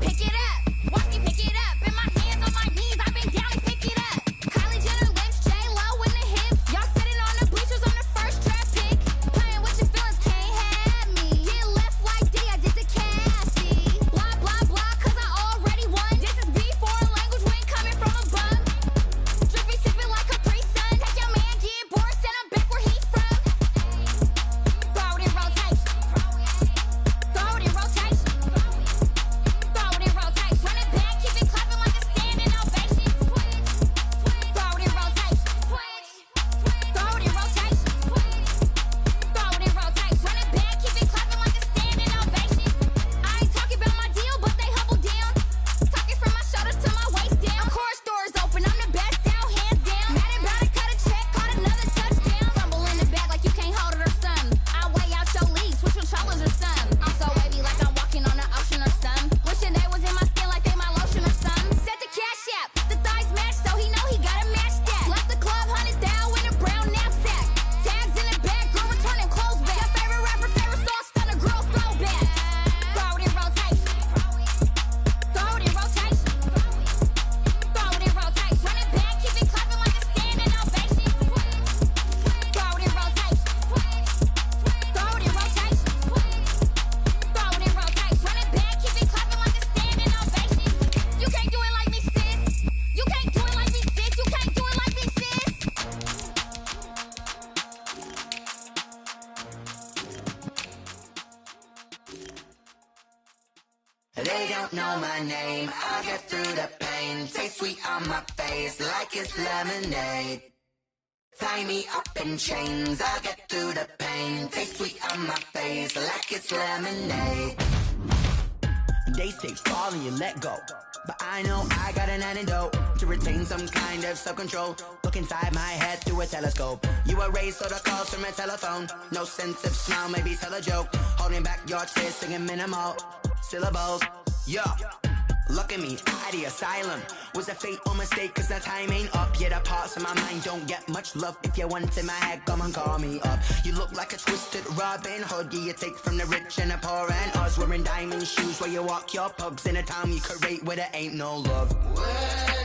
Pick it up, watch me pick it up. In my hands, on my knees, I've been down and pick it up. Kylie Jenner lips, J-Lo in the hips. Y'all sitting on the bleachers on the first draft pick. Playing with your feelings, can't have me. Get left like D, I did the Cassie. Blah, blah, blah, cause I already won. This is B, foreign language, we ain't coming from a bum. Drippy, sipping like Capri Sun. Take your man, get bored, send him back where he's from. Throw it in rotation. Throw it in rotation. Throw it in rotation. Run it back, keep it clapping like a standing ovation. Throw it in rotation. Throw it in rotation. Throw it in rotation. Run it back, keep it clapping like a standing ovation. I ain't talking about my deal, but they humble down. Talking from my shoulders to my waist down. Core stores open, I'm the best out, hands down. Mad about it, cut a check, caught another touchdown. Fumble in the bag like you can't hold it or something. I weigh out your league, switch controllers or something. I'm so wavy like I'm walking on the ocean or something. Wishing they was in my skin like they my lotion or something. Set the cash app, the thighs match, so he know he gotta match that. Left the club, 100 down in a brown knapsack. Tags in the bag, girl returning clothes back. Your favorite rapper, favorite song, stunner girl throwback. Throw it in rotation. Throw it in rotation. Throw it in rotation. Run it back, keep it clapping like a standing ovation. Throw it in rotation. Throw it in rotation. Throw it in rotation. Run it back, keep it clapping like a standing ovation. You can't do it like me, sis. You can't do it like me, sis. You can't do it like me, sis. They don't know my name, I'll get through the pain. Taste sweet on my face like it's lemonade. Tie me up in chains, I'll get through the pain. Taste sweet on my face like it's lemonade. They say fall and you let go, but I know I got an antidote to retain some kind of self-control. Look inside my head through a telescope. You erase all the calls from a telephone. No sense of smile, maybe tell a joke. Holding back your tears, singing minimal syllables. Yeah, Look at me, out the asylum. Was a fate or mistake, cause the time ain't up. Yeah, the parts of my mind don't get much love. If you want in my head, come and call me up. You look like a twisted Robin Hood. Yeah, you take from the rich and the poor and us. Wearing diamond shoes where you walk your pugs in a town you create where there ain't no love. Where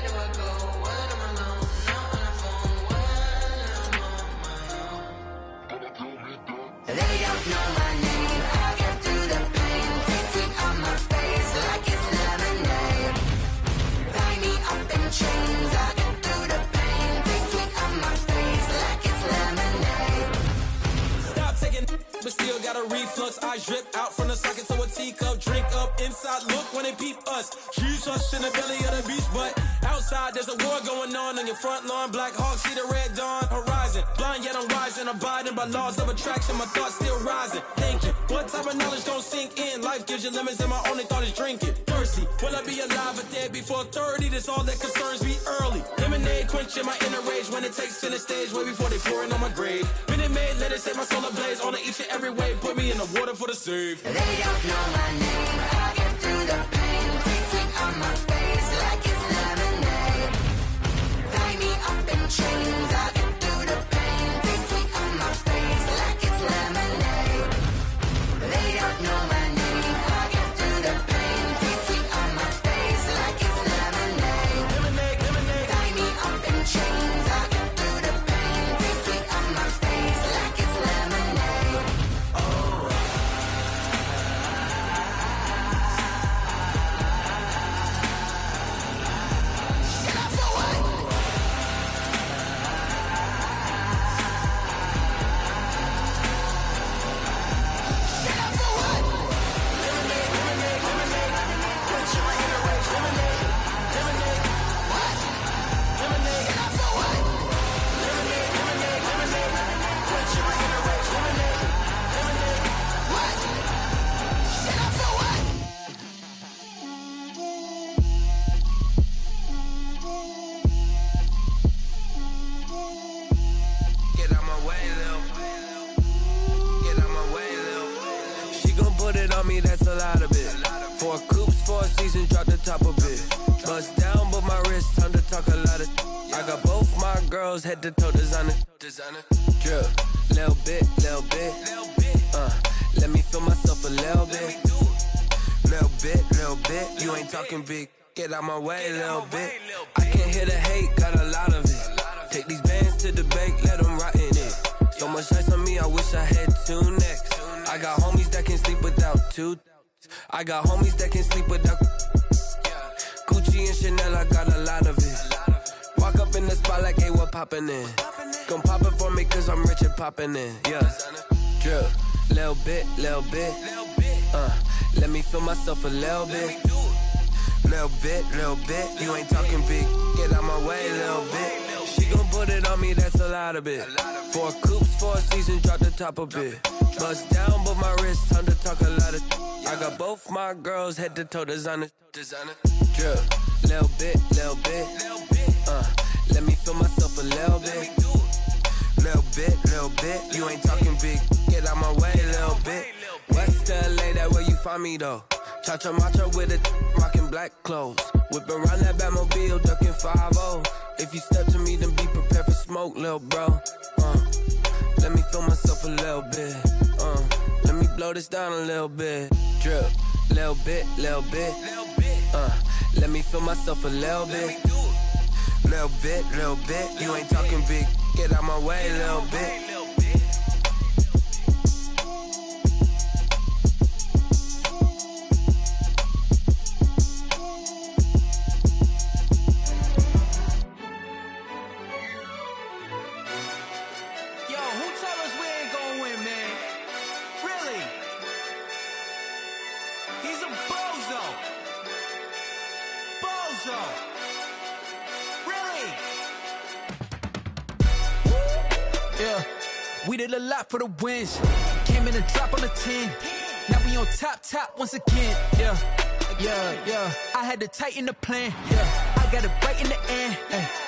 do I go? When I'm alone? Not on the phone. When I'm on my own. They don't know my name. I get through the pain. Taste sweet on my face like it's lemonade. Tie me up in chains. I get through the pain. Taste sweet on my face like it's lemonade. Stop taking, but still got a reflux. I drip out from the socket to a teacup. Drink up inside, look when they peep us. She's us in the belly of the beast, but outside there's a war going on your front lawn. Black Hawk, see the red dawn horizon. Blind yet I'm rising, abiding by laws of attraction. My thoughts still rising, thinking what type of knowledge gon' sink in? Life gives you lemons and my only thought is drinking. Thirsty, will I be alive or dead before 30? That's all that concerns me early. Lemonade quenching my inner rage when it takes center stage way before they pouring on my grave. Minute Maid, let it set my soul ablaze on each and every way. Put me in the water for the save. They don't know my name. I get through the pain. Taste sweet on my face like it's lemonade. Tie me up in chains. I get through the pain. Taste sweet on my face like it's lemonade. They don't know my name. I get through the pain. Taste sweet on my face like it's lemonade. Lemonade, lemonade. Tie me up in chains. I get through the pain. Taste sweet on my face like it's lemonade. Oh. Get out my way, Lil. Get out my way, Lil. She gon' put it on me, that's a lot of it. 4 coops, 4 seasons, drop the top a bit. Bust down, but my wrist, time to talk a lot of. I got both my girls, head to toe designer. Drip, little bit, little bit. Let me feel myself a little bit. Little bit. You ain't talking big. Get out my way, little bit. I can't hear the hate, got a lot of it. Take these bands to the bank, let them rot in it. So much ice on me, I wish I had 2 necks. I got homies that can sleep without 2. I got homies that can sleep without Gucci and Chanel, I got a lot of it. Walk up in the spot like, hey, what poppin' in? Gon' pop it for me cause I'm rich and poppin' in. Yeah, drip, little bit. Let me feel myself a little bit. Little bit. You ain't talking big. Get out my way, little bit. She gon' put it on me, that's a lot of it. 4 coops, 4 seasons, drop the top a bit. Bust down, but my wrist, time to talk a lot of. I got both my girls, head to toe designer. Drip, little bit. Let me feel myself a little bit. Little bit. You ain't talking big. Get out my way, little bit. West LA, that where you find me though. Cha-cha matcha with it, rockin' black clothes. Whip around that Batmobile, ducking 5-0. If you step to me, then be prepared for smoke, lil' bro. Let me feel myself a little bit. Let me blow this down a little bit. Drip, little bit. Let me feel myself a little bit. Little bit. You ain't talking big. Get out my way, little bit. We did a lot for the wins. Came in a drop on the 10. Now we on top once again. Yeah. I had to tighten the plan. Yeah. I got it right in the end.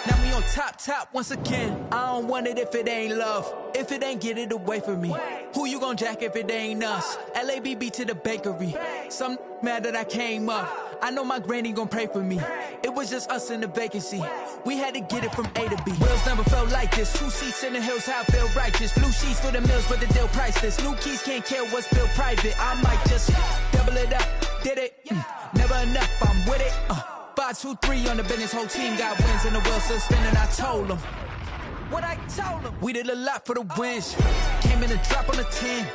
Now we on top once again. I don't want it if it ain't love. If it ain't, get it away from me. Who you gon' jack if it ain't us? LABB to the bakery. Some mad that I came up. I know my granny gon' pray for me. It was just us in the vacancy. We had to get it from A to B. Wheels never felt like this. 2 seats in the hills, how I feel righteous. Blue sheets for the mills, but the deal priceless. New keys can't kill what's built private. I might just double it up. Did it? Never enough, I'm with it. 5, 2, 3 on the business. Whole team got wins and the wheels still spinning. I told them what I told them. We did a lot for the wins. Came in a drop on the 10.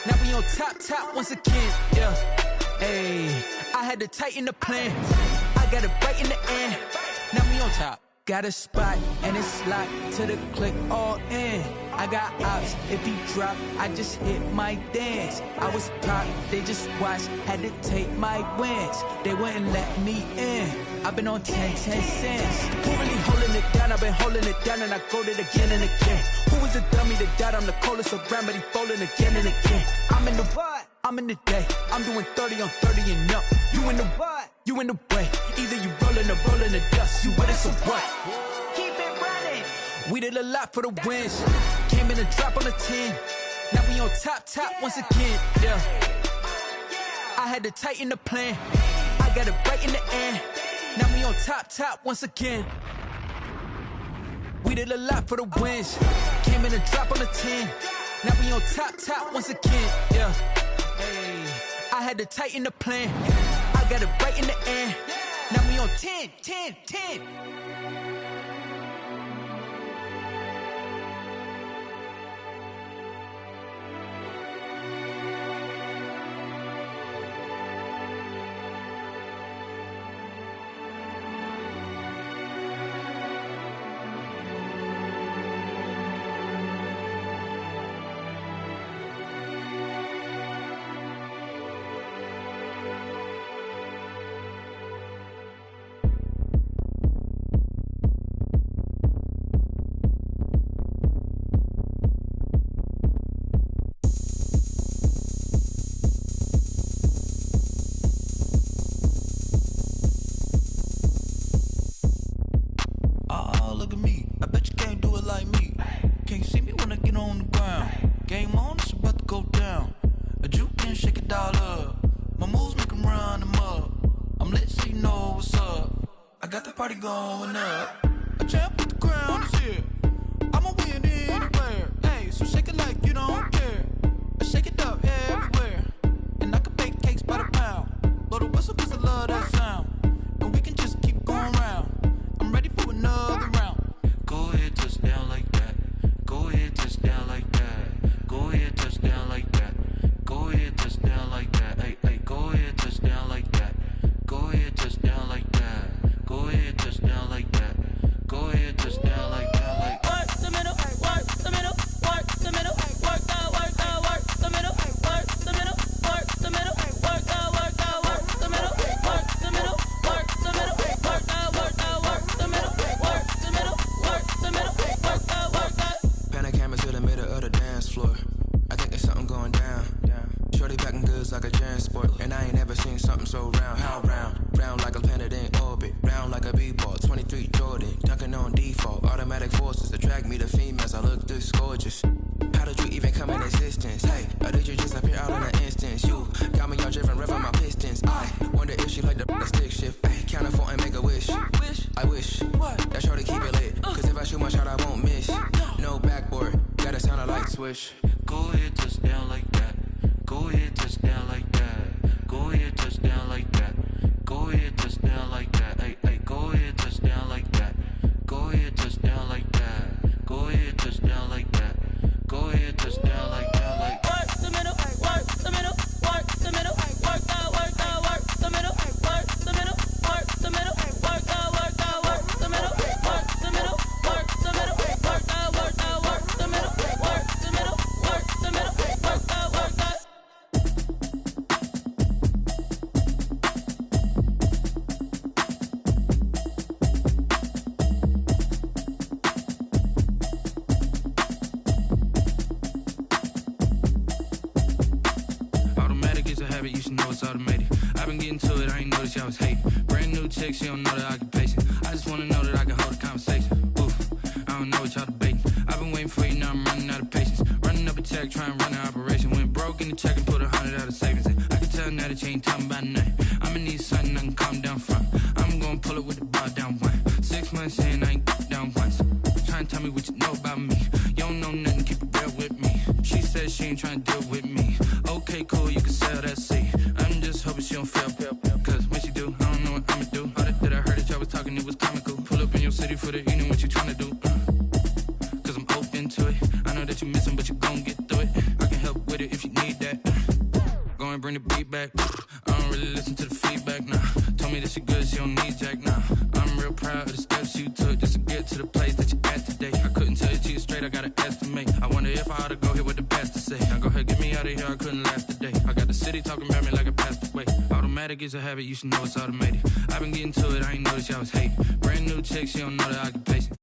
Now we on top once again. Yeah. Hey, I had to tighten the plan. I got it right in the end. Now we on top. Got a spot and it's locked to the click all in. I got ops, if he drop, I just hit my dance. I was pop, they just watched, had to take my wins. They wouldn't let me in. I've been on 10 cents. Who really holding it down? I've been holding it down and I go it again and again. Who was the dummy that died? I'm the coldest around, but he folding again and again. I'm in the what? I'm in the day. I'm doing 30 on 30 and up. You in the what? You in the way. Either you rolling or rolling the dust. You with it, so what? Keep it running. We did a lot for the wins. Came in a drop on the 10. Now we on top once again. Yeah. I had to tighten the plan. I got it right in the end. Now we on top once again. We did a lot for the wins. Came in a drop on the 10. Now we on top once again. Yeah. Hey, I had to tighten the plan. I got it right in the end. Now we on 10. Going up, a champ with the crown is here. I'ma win anywhere. Hey, so shake it like you don't care. I shake it up everywhere. And I can bake cakes by the pound. Blow the whistle cause I love that sound. And we can just keep going round. I'm ready for another round. Go ahead, touch down like that. Go ahead, touch down like that. Go ahead, touch down like that. Go ahead, touch down like that. Hey, go ahead, touch down like that. Go ahead, touch down like that. Go ahead, touch down like that. Go ahead, touch down like that. Like work the middle, work the middle, work the middle, work the middle, work the middle, work the middle, work the middle, work the middle, work the middle, work the middle, work the middle, work the middle, work the. Pan the camera to the middle of the dance floor. I think there's something going down. Shorty packing goods like a transport, and I ain't never seen something so round. How round? Round like a planet in orbit, round like a b-ball. 23 Jordan, dunking on default. Automatic forces attract me to females. I look this gorgeous. How did you even come in existence? Hey, or did you just appear out in an instance? You got me all driven, revving my pistons. I wonder if she like the stick shift. Hey, count it 4 and make a wish. I wish that shorty keep it lit. Cause if I shoot my shot, I won't miss. No backboard, gotta sound a light switch. Go ahead, touch down like that. Go ahead, touch down like that. Go ahead, touch down like that. Go ahead, touch down like that. Hey, go ahead, touch down like that. Go ahead, touch down like that. Go ahead, touch down like that. Go ahead, touch down like that. Like work the middle, work the middle, work the middle, work the middle, work the middle, work the middle, work the middle, work the middle, work the middle, work the middle, work the middle, work the middle, work the. You should know it's automated. I've been getting to it, I ain't noticed y'all was hating. Brand new chick, she don't know the occupation. I just wanna know that I can hold a conversation. Oof, I don't know what y'all debating. I've been waiting for you, now I'm running out of patience. Running up a check, trying to run an operation. Went broke in the check and put 100 out of savings in. I can tell now that you ain't talking about nothing. I'ma need something I can calm ready for the evening, what you tryna do? Cause I'm open to it. I know that you missing, but you gon' get through it. I can help with it if you need that. Go and bring the beat back. I don't really listen to the feedback, nah. Told me that she good, she don't need jack, nah. I'm real proud of the steps you took just to get to the place that you at today. I couldn't tell you to you straight, I gotta estimate. I wonder if I ought to go here with the best to say. Now go ahead, get me out of here, I couldn't last today. I got the city talking about me like I passed away. Automatic is a habit, you should know it's automated. I've been getting to it, I ain't noticed y'all was hating. Brand new chick, she don't know the occupation.